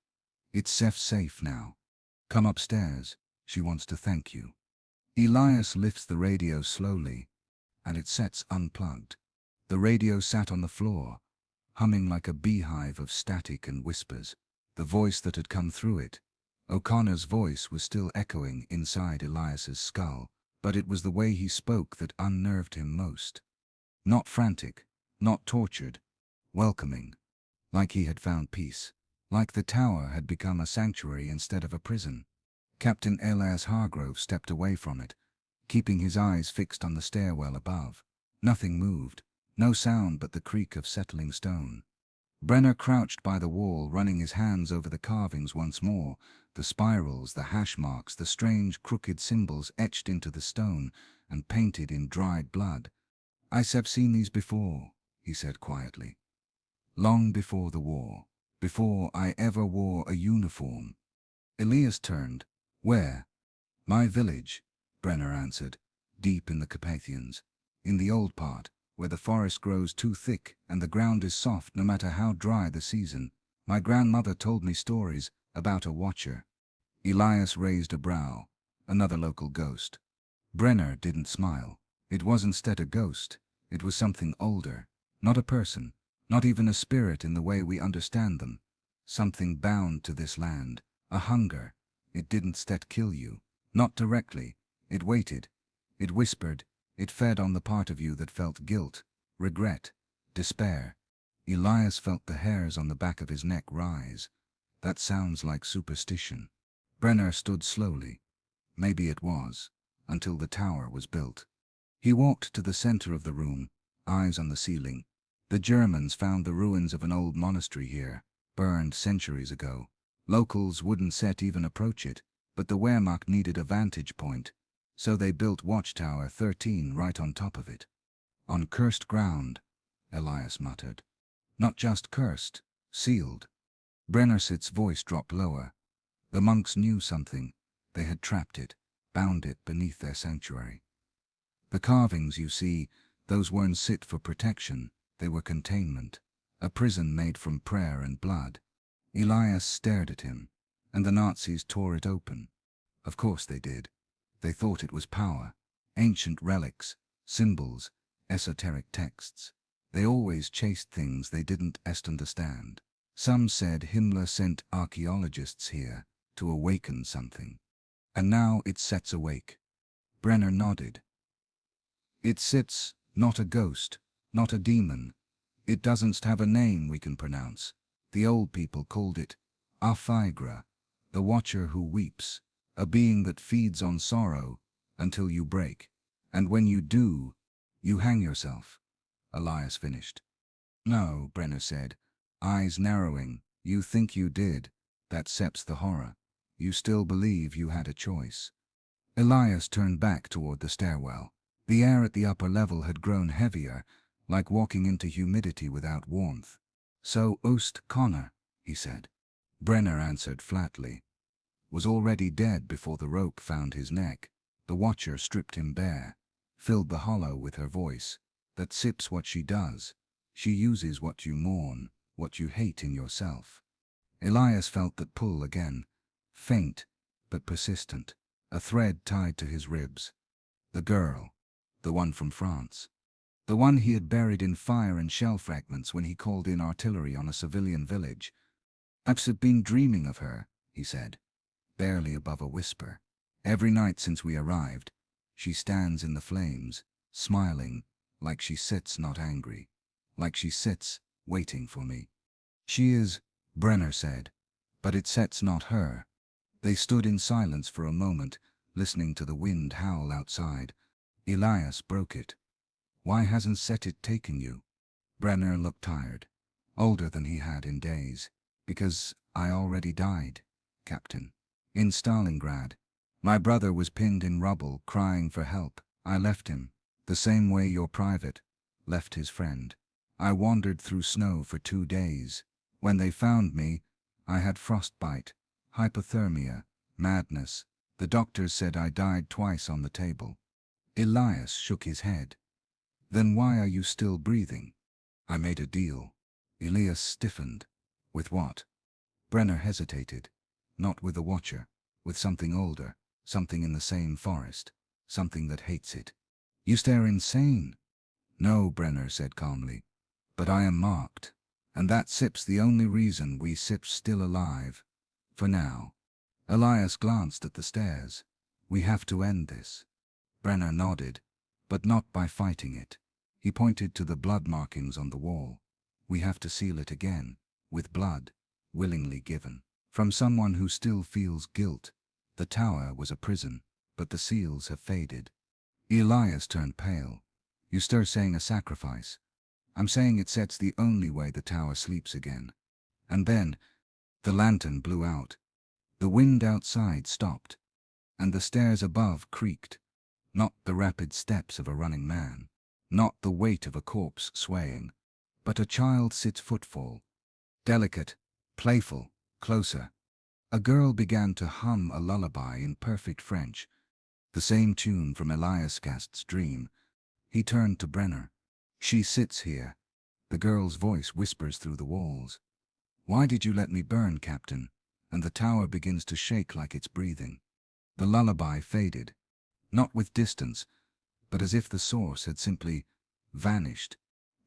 It's safe now. Come upstairs. She wants to thank you." Elias lifts the radio slowly, and it sets unplugged. The radio sat on the floor, humming like a beehive of static and whispers. The voice that had come through it, O'Connor's voice, was still echoing inside Elias's skull, but it was the way he spoke that unnerved him most. Not frantic, not tortured, welcoming, like he had found peace, like the tower had become a sanctuary instead of a prison. Captain Elias Hargrove stepped away from it, keeping his eyes fixed on the stairwell above. Nothing moved, no sound but the creak of settling stone. Brenner crouched by the wall, running his hands over the carvings once more, the spirals, the hash marks, the strange crooked symbols etched into the stone and painted in dried blood. "I've seen these before," he said quietly. "Long before the war, before I ever wore a uniform." Elias turned. "Where?" "My village," Brenner answered, "deep in the Carpathians, in the old part, where the forest grows too thick and the ground is soft no matter how dry the season. My grandmother told me stories about a watcher." Elias raised a brow. "Another local ghost." Brenner didn't smile. It was instead a ghost. It was something older, not a person, not even a spirit in the way we understand them. Something bound to this land, a hunger. It didn't kill you, not directly. It waited. It whispered. It fed on the part of you that felt guilt, regret, despair. Elias felt the hairs on the back of his neck rise. That sounds like superstition. Brenner stood slowly. Maybe it was, until the tower was built. He walked to the center of the room, eyes on the ceiling. The Germans found the ruins of an old monastery here, burned centuries ago. Locals wouldn't even approach it, but the Wehrmacht needed a vantage point, so they built Watchtower 13 right on top of it. "On cursed ground," Elias muttered. "Not just cursed, sealed." Brenner's voice dropped lower. The monks knew something. They had trapped it, bound it beneath their sanctuary. The carvings, you see, those weren't for protection, they were containment. A prison made from prayer and blood. Elias stared at him, and the Nazis tore it open. Of course they did. They thought it was power, ancient relics, symbols, esoteric texts. They always chased things they didn't understand. Some said Himmler sent archaeologists here to awaken something. And now it sets awake. Brenner nodded. "It sits, not a ghost, not a demon. It doesn't have a name we can pronounce. The old people called it Afigra, the watcher who weeps, a being that feeds on sorrow until you break. And when you do, you hang yourself." Elias finished. "No," Brenner said, eyes narrowing. "You think you did. That seps the horror. You still believe you had a choice." Elias turned back toward the stairwell. The air at the upper level had grown heavier, like walking into humidity without warmth. "So O'Connor," he said. Brenner answered flatly. "Was already dead before the rope found his neck. The watcher stripped him bare, filled the hollow with her voice. That sips what she does. She uses what you mourn, what you hate in yourself." Elias felt that pull again, faint but persistent, a thread tied to his ribs. The girl, the one from France. The one he had buried in fire and shell fragments when he called in artillery on a civilian village. "I've been dreaming of her," he said, barely above a whisper. "Every night since we arrived, she stands in the flames, smiling, like she sits not angry, like she sits, waiting for me." "She is," Brenner said, "but it sets not her." They stood in silence for a moment, listening to the wind howl outside. Elias broke it. "Why hasn't Set it taken you?" Brenner looked tired, older than he had in days. "Because I already died, Captain. In Stalingrad. My brother was pinned in rubble, crying for help. I left him, the same way your private left his friend. I wandered through snow for 2 days. When they found me, I had frostbite, hypothermia, madness. The doctors said I died twice on the table." Elias shook his head. "Then why are you still breathing?" "I made a deal." Elias stiffened. "With what?" Brenner hesitated. "Not with the Watcher, with something older, something in the same forest, something that hates it." "You stare insane." "No," Brenner said calmly, "but I am marked. And that Sip's the only reason we Sip's still alive. For now." Elias glanced at the stairs. "We have to end this." Brenner nodded, but not by fighting it. He pointed to the blood markings on the wall. "We have to seal it again, with blood, willingly given, from someone who still feels guilt. The tower was a prison, but the seals have faded." Elias turned pale. "You stir saying a sacrifice." "I'm saying it sets the only way the tower sleeps again." And then, the lantern blew out. The wind outside stopped, and the stairs above creaked. Not the rapid steps of a running man, not the weight of a corpse swaying, but a child's footfall. Delicate, playful, closer. A girl began to hum a lullaby in perfect French, the same tune from Elias Gast's dream. He turned to Brenner. "She sits here." The girl's voice whispers through the walls. "Why did you let me burn, Captain?" And the tower begins to shake like it's breathing. The lullaby faded, not with distance, but as if the source had simply vanished.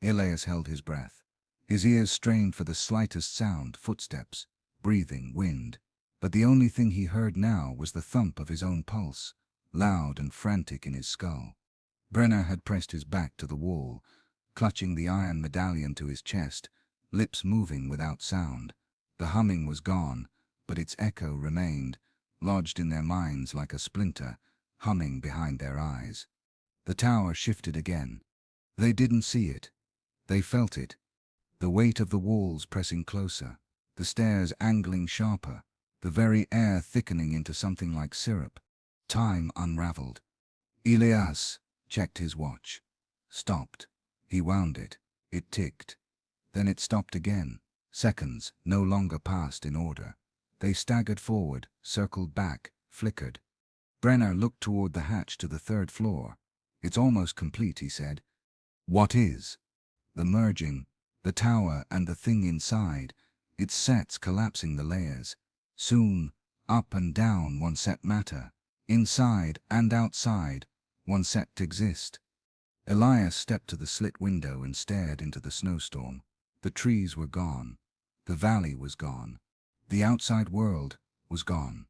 Elias held his breath. His ears strained for the slightest sound, footsteps, breathing, wind. But the only thing he heard now was the thump of his own pulse, loud and frantic in his skull. Brenner had pressed his back to the wall, clutching the iron medallion to his chest, lips moving without sound. The humming was gone, but its echo remained, lodged in their minds like a splinter, humming behind their eyes. The tower shifted again. They didn't see it. They felt it. The weight of the walls pressing closer, the stairs angling sharper, the very air thickening into something like syrup. Time unraveled. Elias checked his watch. Stopped. He wound it. It ticked. Then it stopped again. Seconds no longer passed in order. They staggered forward, circled back, flickered. Brenner looked toward the hatch to the 3rd floor. "It's almost complete," he said. "What is?" "The merging. The tower and the thing inside. Its sets collapsing the layers. Soon, up and down one set matter. Inside and outside, one set exist." Elias stepped to the slit window and stared into the snowstorm. The trees were gone. The valley was gone. The outside world was gone.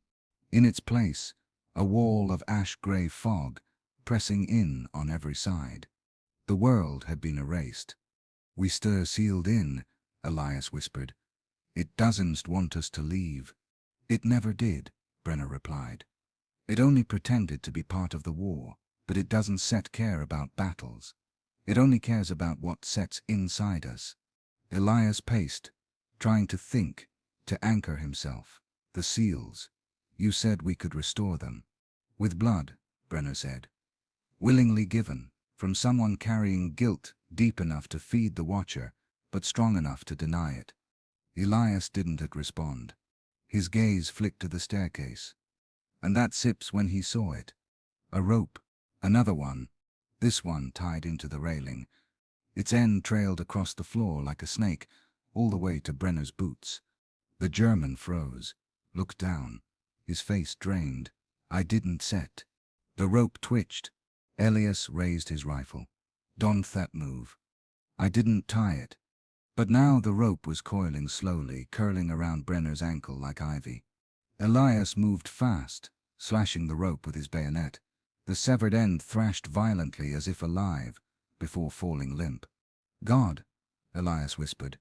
In its place, a wall of ash-gray fog, pressing in on every side. The world had been erased. "We stir sealed in," Elias whispered. "It doesn't want us to leave." "It never did," Brenner replied. "It only pretended to be part of the war, but it doesn't set care about battles. It only cares about what sets inside us." Elias paced, trying to think, to anchor himself. "The seals. You said we could restore them." "With blood," Brenner said. "Willingly given, from someone carrying guilt deep enough to feed the Watcher, but strong enough to deny it." Elias didn't respond. His gaze flicked to the staircase. And that Sips when he saw it. A rope. Another one. This one tied into the railing. Its end trailed across the floor like a snake, all the way to Brenner's boots. The German froze, looked down, his face drained. "I didn't set." The rope twitched. Elias raised his rifle. Don't that move. I didn't tie it. But now the rope was coiling slowly, curling around Brenner's ankle like ivy. Elias moved fast, slashing the rope with his bayonet. The severed end thrashed violently as if alive, before falling limp. God, Elias whispered.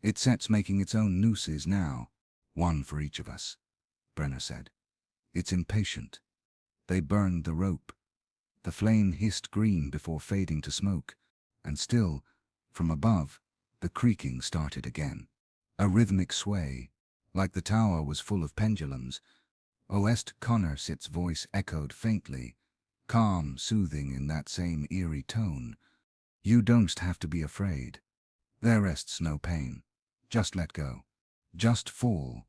It sets making its own nooses now. One for each of us, Brenner said. It's impatient. They burned the rope. The flame hissed green before fading to smoke, and still, from above, the creaking started again. A rhythmic sway, like the tower was full of pendulums. Oest Connorsit's voice echoed faintly, calm, soothing in that same eerie tone. You don't have to be afraid. There rests no pain. Just let go. Just fall.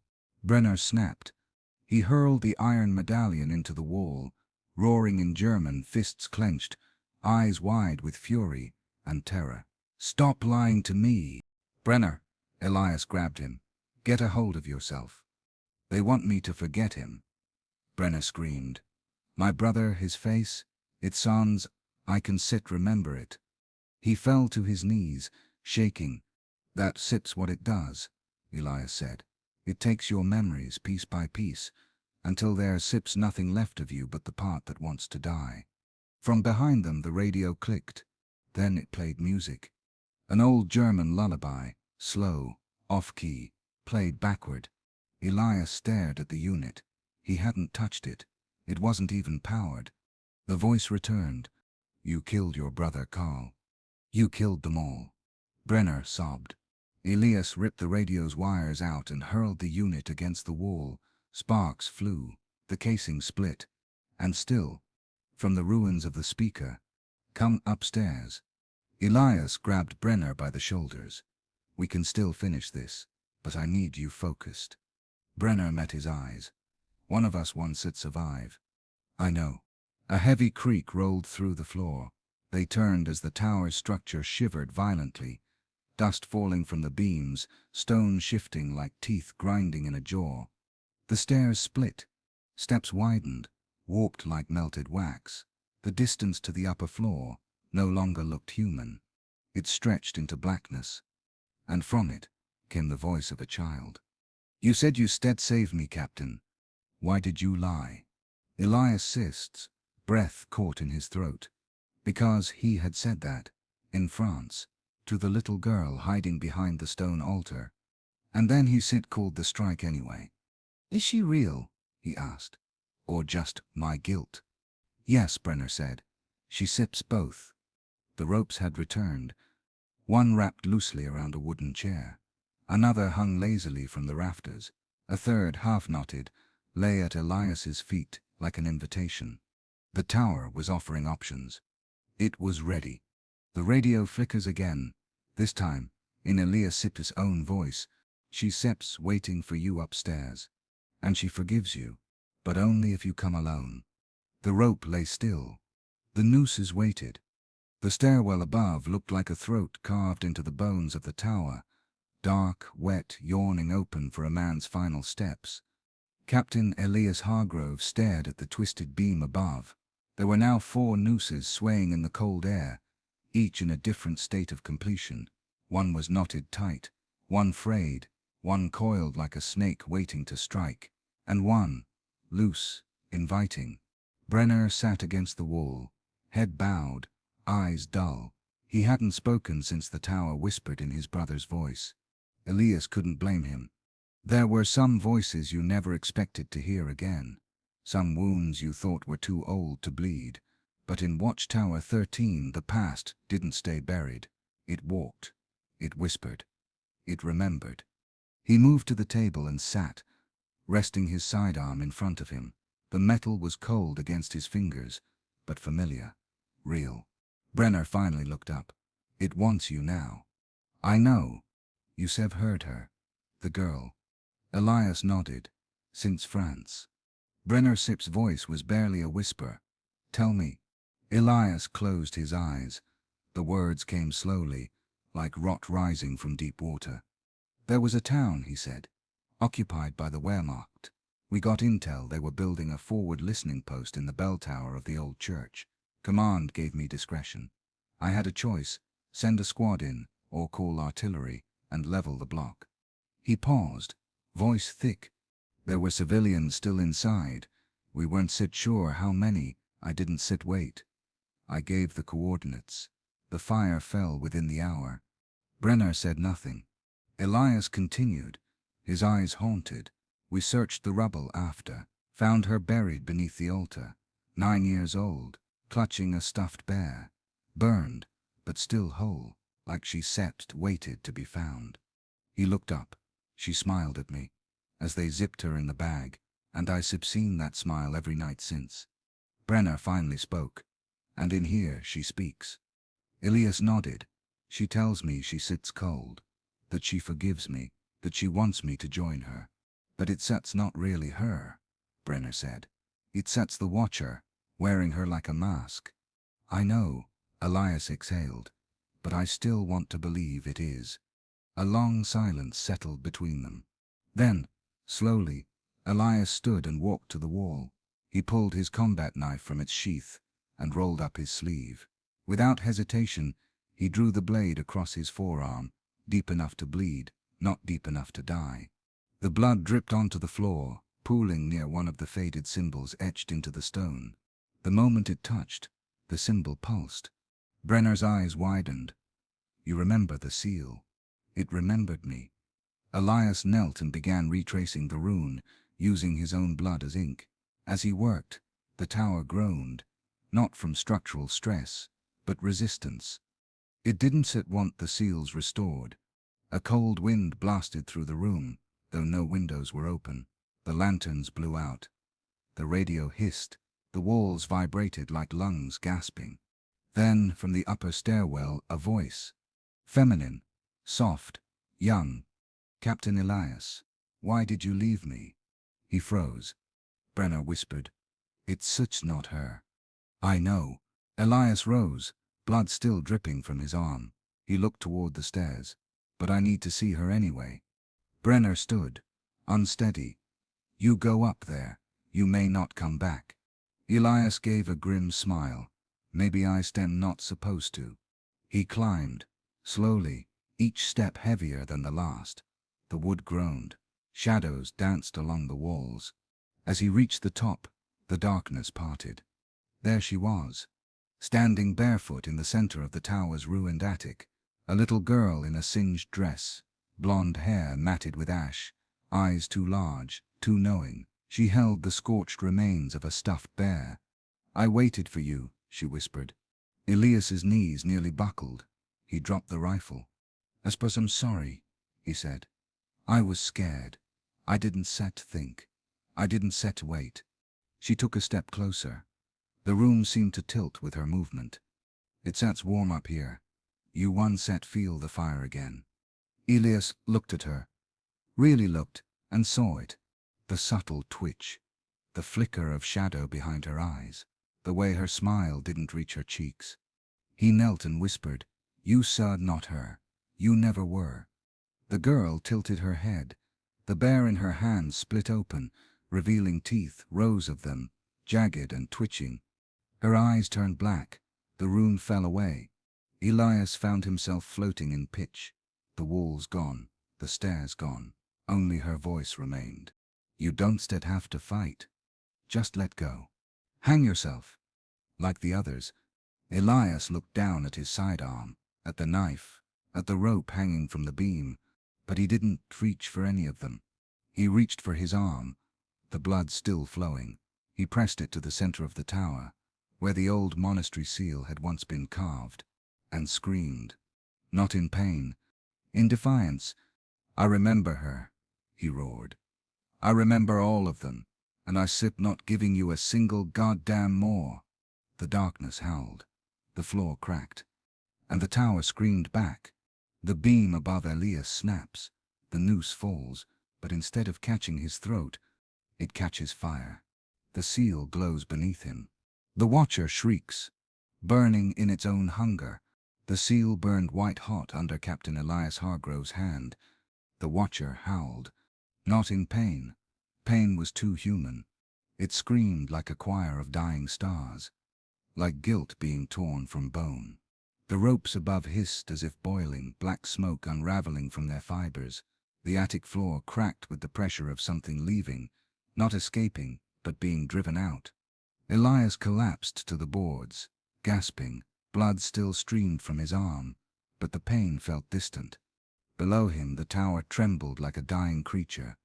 Brenner snapped. He hurled the iron medallion into the wall, roaring in German, fists clenched, eyes wide with fury and terror. Stop lying to me. Brenner, Elias grabbed him. Get a hold of yourself. They want me to forget him. Brenner screamed. My brother, his face, it sounds, I can remember it. He fell to his knees, shaking. That's what it does, Elias said. It takes your memories piece by piece, until there sips nothing left of you but the part that wants to die. From behind them the radio clicked. Then it played music. An old German lullaby, slow, off-key, played backward. Elias stared at the unit. He hadn't touched it. It wasn't even powered. The voice returned. You killed your brother Carl. You killed them all. Brenner sobbed. Elias ripped the radio's wires out and hurled the unit against the wall. Sparks flew. The casing split. And still, from the ruins of the speaker, come upstairs. Elias grabbed Brenner by the shoulders. We can still finish this, but I need you focused. Brenner met his eyes. One of us wants to survive. I know. A heavy creak rolled through the floor. They turned as the tower's structure shivered violently. Dust falling from the beams, stone shifting like teeth grinding in a jaw. The stairs split. Steps widened, warped like melted wax. The distance to the upper floor no longer looked human. It stretched into blackness. And from it came the voice of a child. You said you saved me, Captain. Why did you lie? Elias hissed, breath caught in his throat. Because he had said that, in France, to the little girl hiding behind the stone altar. And then he called the strike anyway. Is she real? He asked. Or just my guilt? Yes, Brenner said. She sips both. The ropes had returned. One wrapped loosely around a wooden chair. Another hung lazily from the rafters. A third, half-knotted, lay at Elias's feet like an invitation. The tower was offering options. It was ready. The radio flickers again. This time, in Elias's own voice, she sips waiting for you upstairs. And she forgives you, but only if you come alone. The rope lay still. The nooses waited. The stairwell above looked like a throat carved into the bones of the tower, dark, wet, yawning open for a man's final steps. Captain Elias Hargrove stared at the twisted beam above. There were now 4 nooses swaying in the cold air, each in a different state of completion. One was knotted tight, one frayed, one coiled like a snake waiting to strike, and one, loose, inviting. Brenner sat against the wall, head bowed, eyes dull. He hadn't spoken since the tower whispered in his brother's voice. Elias couldn't blame him. There were some voices you never expected to hear again. Some wounds you thought were too old to bleed. But in Watchtower 13 the past didn't stay buried. It walked. It whispered. It remembered. He moved to the table and sat, resting his sidearm in front of him. The metal was cold against his fingers, but familiar. Real. Brenner finally looked up. It wants you now. I know. You've heard her. The girl. Elias nodded. Since France. Brenner's voice was barely a whisper. Tell me. Elias closed his eyes. The words came slowly, like rot rising from deep water. There was a town, he said, occupied by the Wehrmacht. We got intel they were building a forward listening post in the bell tower of the old church. Command gave me discretion. I had a choice: send a squad in, or call artillery and level the block. He paused, voice thick. There were civilians still inside. We weren't sit sure how many. I didn't sit wait. I gave the coordinates. The fire fell within the hour. Brenner said nothing. Elias continued, his eyes haunted. We searched the rubble after, found her buried beneath the altar, 9 years old, clutching a stuffed bear, burned, but still whole, like she waited to be found. He looked up. She smiled at me, as they zipped her in the bag, and I've seen that smile every night since. Brenner finally spoke, and in here she speaks. Elias nodded. She tells me she sits cold, that she forgives me, that she wants me to join her. But that's not really her, Brenner said. That's the Watcher, wearing her like a mask. I know, Elias exhaled, but I still want to believe it is. A long silence settled between them. Then, slowly, Elias stood and walked to the wall. He pulled his combat knife from its sheath and rolled up his sleeve. Without hesitation, he drew the blade across his forearm, deep enough to bleed, not deep enough to die. The blood dripped onto the floor, pooling near one of the faded symbols etched into the stone. The moment it touched, the symbol pulsed. Brenner's eyes widened. You remember the seal? It remembered me. Elias knelt and began retracing the rune, using his own blood as ink. As he worked, the tower groaned, not from structural stress, but resistance. It didn't want the seals restored. A cold wind blasted through the room, though no windows were open. The lanterns blew out. The radio hissed. The walls vibrated like lungs gasping. Then, from the upper stairwell, a voice. Feminine, soft, young. Captain Elias, why did you leave me? He froze. Brenner whispered. It's such not her. I know. Elias rose, blood still dripping from his arm. He looked toward the stairs. But I need to see her anyway. Brenner stood, unsteady. You go up there. You may not come back. Elias gave a grim smile. Maybe I am not supposed to. He climbed, slowly, each step heavier than the last. The wood groaned. Shadows danced along the walls. As he reached the top, the darkness parted. There she was, standing barefoot in the center of the tower's ruined attic, a little girl in a singed dress, blonde hair matted with ash, eyes too large, too knowing. She held the scorched remains of a stuffed bear. I waited for you, she whispered. Elias's knees nearly buckled. He dropped the rifle. I suppose I'm sorry, he said. I was scared. I didn't think. I didn't wait. She took a step closer. The room seemed to tilt with her movement. It's warm up here. You feel the fire again. Elias looked at her. Really looked, and saw it. The subtle twitch. The flicker of shadow behind her eyes. The way her smile didn't reach her cheeks. He knelt and whispered, You saw not her. You never were. The girl tilted her head. The bear in her hand split open, revealing teeth, rows of them, jagged and twitching. Her eyes turned black. The rune fell away. Elias found himself floating in pitch. The walls gone, the stairs gone. Only her voice remained. You don't have to fight. Just let go. Hang yourself. Like the others, Elias looked down at his sidearm, at the knife, at the rope hanging from the beam, but he didn't reach for any of them. He reached for his arm, the blood still flowing. He pressed it to the center of the tower, where the old monastery seal had once been carved, and screamed. Not in pain, in defiance. I remember her, he roared. I remember all of them, and I not giving you a single goddamn more. The darkness howled. The floor cracked, and the tower screamed back. The beam above Elias snaps. The noose falls, but instead of catching his throat, it catches fire. The seal glows beneath him. The Watcher shrieks, burning in its own hunger. The seal burned white hot under Captain Elias Hargrove's hand. The Watcher howled, not in pain. Pain was too human. It screamed like a choir of dying stars, like guilt being torn from bone. The ropes above hissed as if boiling, black smoke unraveling from their fibers. The attic floor cracked with the pressure of something leaving, not escaping, but being driven out. Elias collapsed to the boards, gasping. Blood still streamed from his arm, but the pain felt distant. Below him the tower trembled like a dying creature.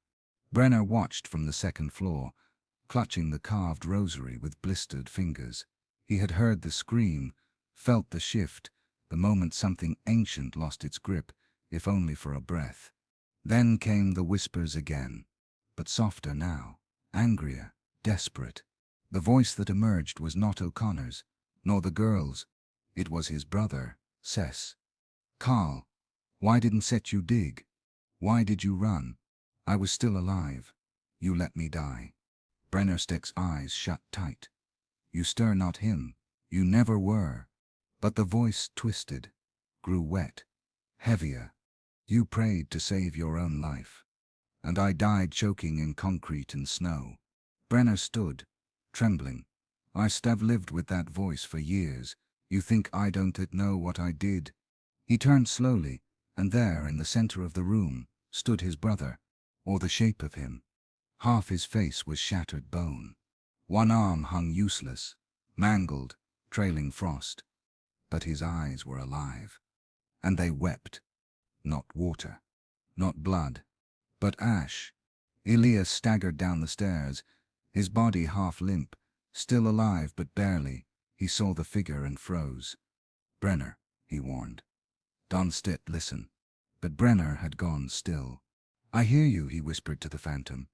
Brenner watched from the second floor, clutching the carved rosary with blistered fingers. He had heard the scream, felt the shift, the moment something ancient lost its grip, if only for a breath. Then came the whispers again, but softer now, angrier, desperate. The voice that emerged was not O'Connor's, nor the girl's. It was his brother, Sess. "Carl, why didn't Set you dig? Why did you run? I was still alive. You let me die." Brenner Steck's eyes shut tight. "You stir not him. You never were." But the voice twisted, grew wet, heavier. "You prayed to save your own life. And I died choking in concrete and snow." Brenner stood, trembling. "I have lived with that voice for years. You think I don't know what I did?" He turned slowly, and there, in the center of the room, stood his brother, or the shape of him. Half his face was shattered bone. One arm hung useless, mangled, trailing frost. But his eyes were alive, and they wept. Not water, not blood, but ash. Elias staggered down the stairs, his body half limp, still alive but barely. He saw the figure and froze. "Brenner," he warned. "Donstedt, listen." But Brenner had gone still. "I hear you," he whispered to the phantom.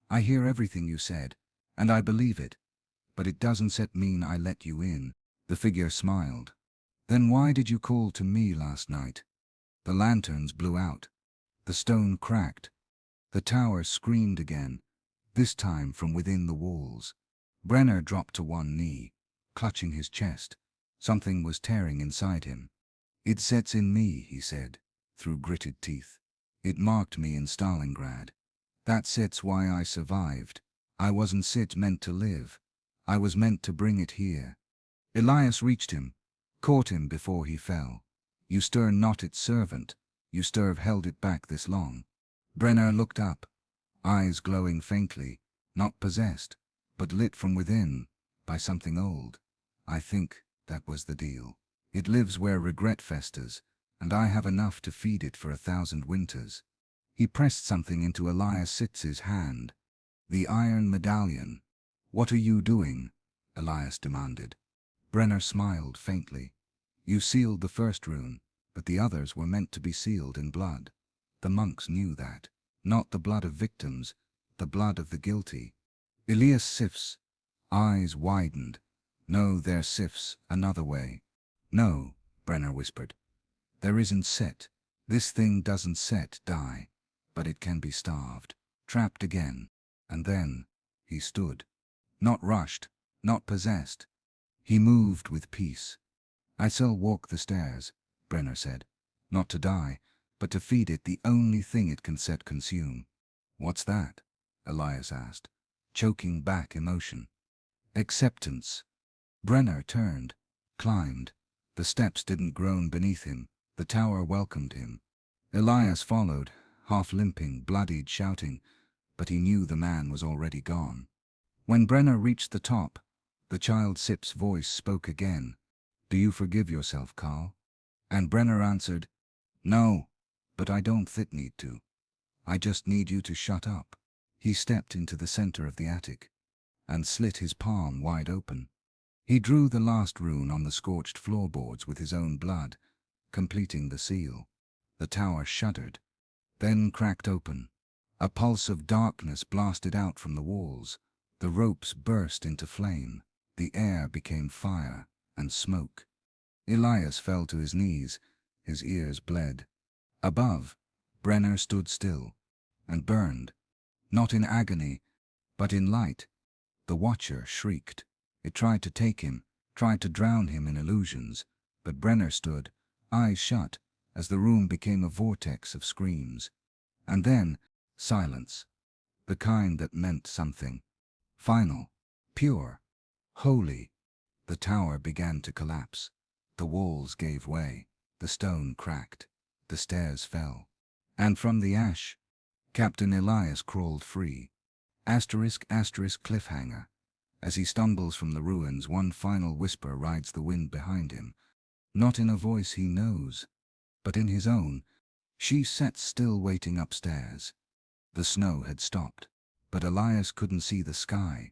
"I hear everything you said, and I believe it. But it doesn't mean I let you in." The figure smiled. "Then why did you call to me last night?" The lanterns blew out. The stone cracked. The tower screamed again, this time from within the walls. Brenner dropped to one knee, clutching his chest. Something was tearing inside him. "It sets in me," he said, through gritted teeth. "It marked me in Stalingrad. That's why I survived. I wasn't meant to live. I was meant to bring it here." Elias reached him, caught him before he fell. "You stir not its servant. You have held it back this long." Brenner looked up, eyes glowing faintly, not possessed, but lit from within by something old. "I think that was the deal. It lives where regret festers, and I have enough to feed it for 1,000 winters." He pressed something into Elias Sitz's hand. "The iron medallion." "What are you doing?" Elias demanded. Brenner smiled faintly. "You sealed the first rune, but the others were meant to be sealed in blood. The monks knew that. Not the blood of victims, the blood of the guilty." Elias Sif's eyes widened. "No, there Sif's another way." "No," Brenner whispered. "There isn't Set. This thing doesn't die, but it can be starved, trapped again." And then he stood. Not rushed, not possessed. He moved with peace. "I shall walk the stairs," Brenner said. "Not to die, but to feed it the only thing it can consume." "What's that?" Elias asked, choking back emotion. "Acceptance." Brenner turned, climbed. The steps didn't groan beneath him. The tower welcomed him. Elias followed, half limping, bloodied, shouting, but he knew the man was already gone. When Brenner reached the top, the child Sip's voice spoke again. "Do you forgive yourself, Carl?" And Brenner answered, "No, but I don't need to. I just need you to shut up." He stepped into the center of the attic and slit his palm wide open. He drew the last rune on the scorched floorboards with his own blood, completing the seal. The tower shuddered, then cracked open. A pulse of darkness blasted out from the walls. The ropes burst into flame. The air became fire and smoke. Elias fell to his knees. His ears bled. Above, Brenner stood still and burned, not in agony, but in light. The Watcher shrieked. It tried to take him, tried to drown him in illusions, but Brenner stood, eyes shut, as the room became a vortex of screams. And then, silence. The kind that meant something. Final, pure, holy. The tower began to collapse. The walls gave way, the stone cracked, the stairs fell. And from the ash, Captain Elias crawled free. *** cliffhanger. As he stumbles from the ruins, one final whisper rides the wind behind him. Not in a voice he knows, but in his own. She sat still, waiting upstairs. The snow had stopped, but Elias couldn't see the sky.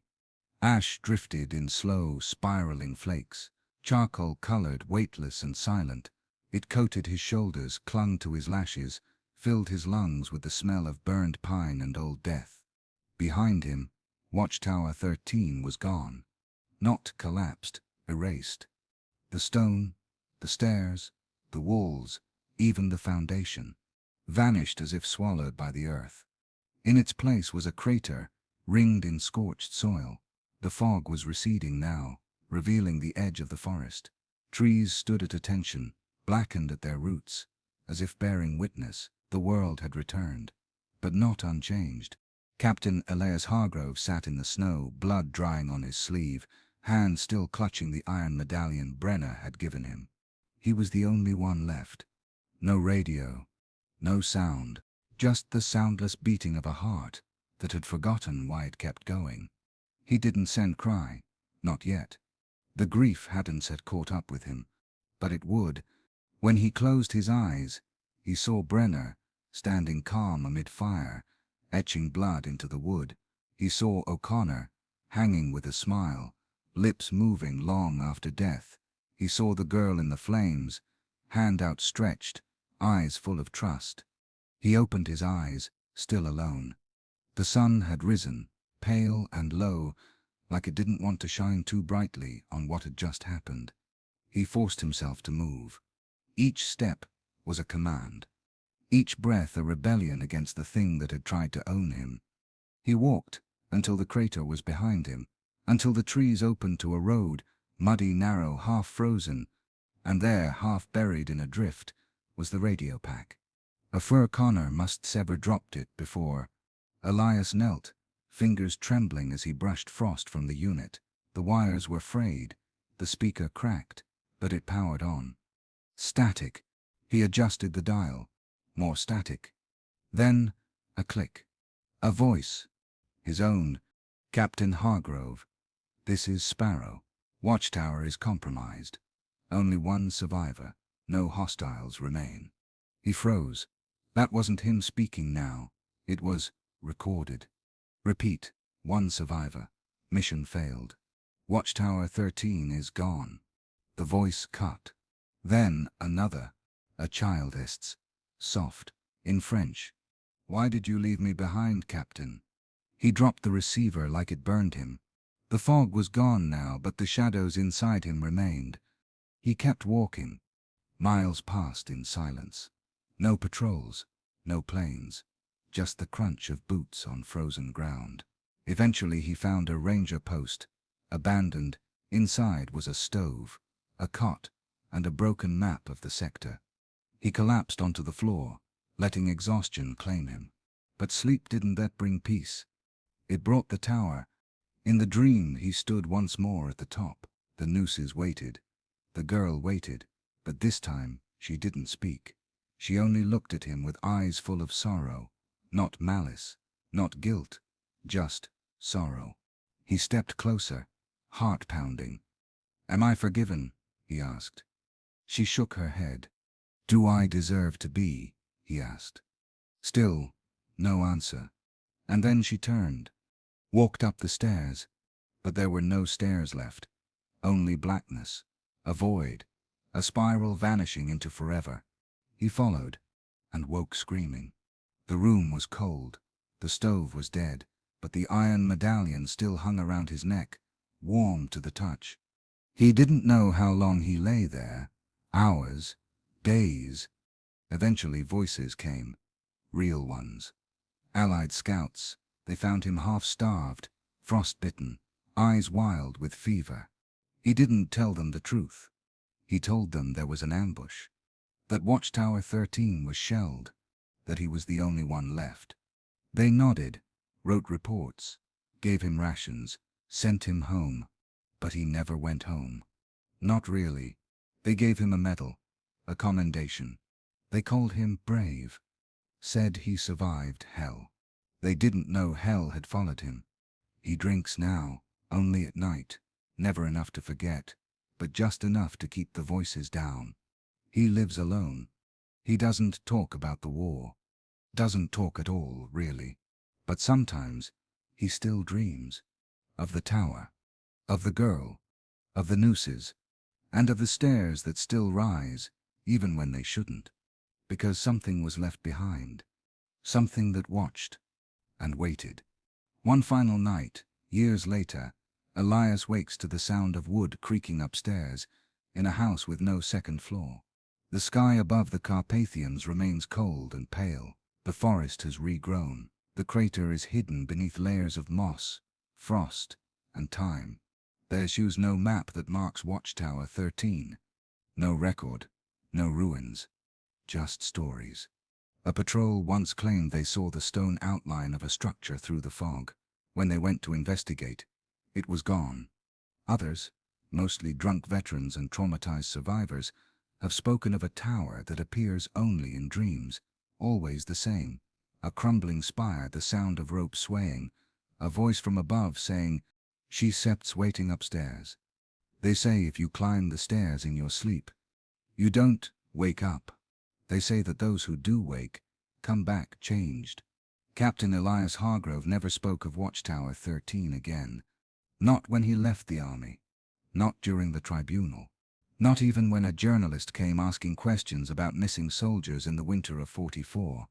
Ash drifted in slow, spiraling flakes, charcoal-colored, weightless and silent. It coated his shoulders, clung to his lashes, filled his lungs with the smell of burned pine and old death. Behind him, Watchtower 13 was gone. Not collapsed, erased. The stone, the stairs, the walls, even the foundation, vanished as if swallowed by the earth. In its place was a crater, ringed in scorched soil. The fog was receding now, revealing the edge of the forest. Trees stood at attention, blackened at their roots, as if bearing witness. The world had returned, but not unchanged. Captain Elias Hargrove sat in the snow, blood drying on his sleeve, hand still clutching the iron medallion Brenner had given him. He was the only one left. No radio, no sound, just the soundless beating of a heart that had forgotten why it kept going. He didn't send cry, not yet. The grief hadn't yet caught up with him, but it would. When he closed his eyes, he saw Brenner, standing calm amid fire, etching blood into the wood. He saw O'Connor, hanging with a smile, lips moving long after death. He saw the girl in the flames, hand outstretched, eyes full of trust. He opened his eyes, still alone. The sun had risen, pale and low, like it didn't want to shine too brightly on what had just happened. He forced himself to move. Each step was a command. Each breath a rebellion against the thing that had tried to own him. He walked until the crater was behind him, until the trees opened to a road, muddy, narrow, half frozen, and there, half buried in a drift, was the radio pack. A fur Connor must ever dropped it before. Elias knelt, fingers trembling as he brushed frost from the unit. The wires were frayed, the speaker cracked, but it powered on. Static. He adjusted the dial. More static. Then, a click. A voice. His own. Captain Hargrove. This is Sparrow. Watchtower is compromised. Only one survivor. No hostiles remain. He froze. That wasn't him speaking now. It was recorded. Repeat. One survivor. Mission failed. Watchtower 13 is gone. The voice cut. Then another. A child's. Soft. In French. Why did you leave me behind, Captain? He dropped the receiver like it burned him. The fog was gone now, but the shadows inside him remained. He kept walking. Miles passed in silence. No patrols, no planes, just the crunch of boots on frozen ground. Eventually he found a ranger post, abandoned. Inside was a stove, a cot, and a broken map of the sector. He collapsed onto the floor, letting exhaustion claim him. But sleep didn't that bring peace. It brought the tower. In the dream he stood once more at the top. The nooses waited. The girl waited, but this time she didn't speak. She only looked at him with eyes full of sorrow. Not malice, not guilt, just sorrow. He stepped closer, heart pounding. Am I forgiven? He asked. She shook her head. Do I deserve to be? He asked. Still, no answer. And then she turned, walked up the stairs, but there were no stairs left. Only blackness, a void, a spiral vanishing into forever. He followed, and woke screaming. The room was cold, the stove was dead, but the iron medallion still hung around his neck, warm to the touch. He didn't know how long he lay there. Hours, days. Eventually voices came, real ones. Allied scouts. They found him half-starved, frost-bitten, eyes wild with fever. He didn't tell them the truth. He told them there was an ambush, that Watchtower 13 was shelled, that he was the only one left. They nodded, wrote reports, gave him rations, sent him home. But he never went home. Not really. They gave him a medal, a commendation. They called him brave. Said he survived hell. They didn't know hell had followed him. He drinks now, only at night, never enough to forget, but just enough to keep the voices down. He lives alone. He doesn't talk about the war. Doesn't talk at all, really. But sometimes, he still dreams. Of the tower. Of the girl. Of the nooses. And of the stairs that still rise, even when they shouldn't. Because something was left behind. Something that watched. And waited. One final night, years later, Elias wakes to the sound of wood creaking upstairs, in a house with no second floor. The sky above the Carpathians remains cold and pale. The forest has regrown. The crater is hidden beneath layers of moss, frost, and time. There issues no map that marks Watchtower 13. No record, no ruins, just stories. A patrol once claimed they saw the stone outline of a structure through the fog. When they went to investigate, it was gone. Others, mostly drunk veterans and traumatized survivors, have spoken of a tower that appears only in dreams, always the same. A crumbling spire, the sound of ropes swaying, a voice from above saying, "She sept's waiting upstairs." They say if you climb the stairs in your sleep, you don't wake up. They say that those who do wake, come back changed. Captain Elias Hargrove never spoke of Watchtower 13 again. Not when he left the army. Not during the tribunal. Not even when a journalist came asking questions about missing soldiers in the winter of '44.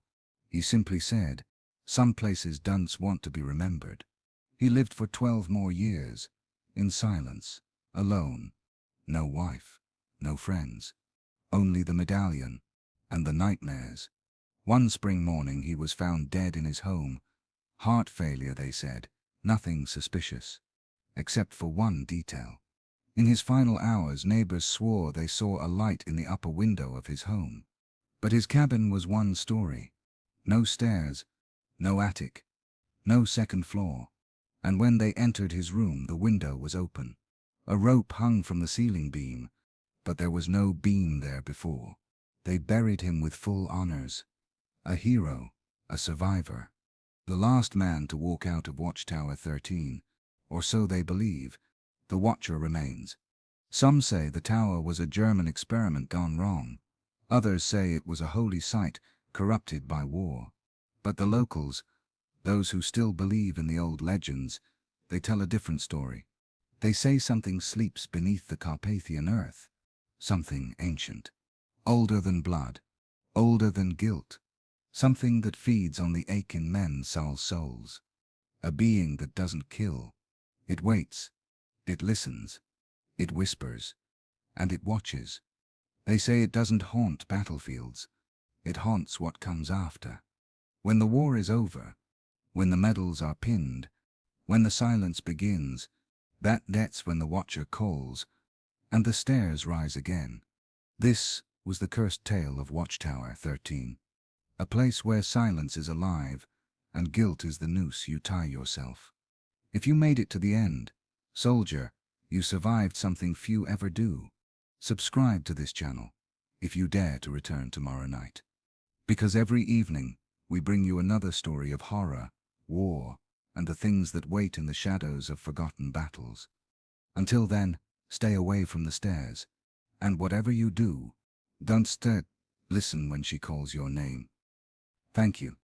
He simply said, "Some places don't want to be remembered." He lived for 12 more years, in silence, alone. No wife, no friends. Only the medallion, and the nightmares. One spring morning he was found dead in his home. Heart failure, they said, nothing suspicious. Except for one detail. In his final hours, neighbors swore they saw a light in the upper window of his home. But his cabin was one story. No stairs, no attic, no second floor. And when they entered his room, the window was open. A rope hung from the ceiling beam, but there was no beam there before. They buried him with full honors. A hero, a survivor. The last man to walk out of Watchtower 13, or so they believe. The watcher remains. Some say the tower was a German experiment gone wrong. Others say it was a holy site, corrupted by war. But the locals, those who still believe in the old legends, they tell a different story. They say something sleeps beneath the Carpathian earth. Something ancient. Older than blood. Older than guilt. Something that feeds on the ache in men's souls. A being that doesn't kill. It waits. It listens. It whispers. And it watches. They say it doesn't haunt battlefields. It haunts what comes after. When the war is over, when the medals are pinned, when the silence begins, that's when the watcher calls, and the stairs rise again. This was the cursed tale of Watchtower 13. A place where silence is alive, and guilt is the noose you tie yourself. If you made it to the end, soldier, you survived something few ever do. Subscribe to this channel, if you dare to return tomorrow night. Because every evening, we bring you another story of horror, war, and the things that wait in the shadows of forgotten battles. Until then, stay away from the stairs. And whatever you do, don't listen when she calls your name. Thank you.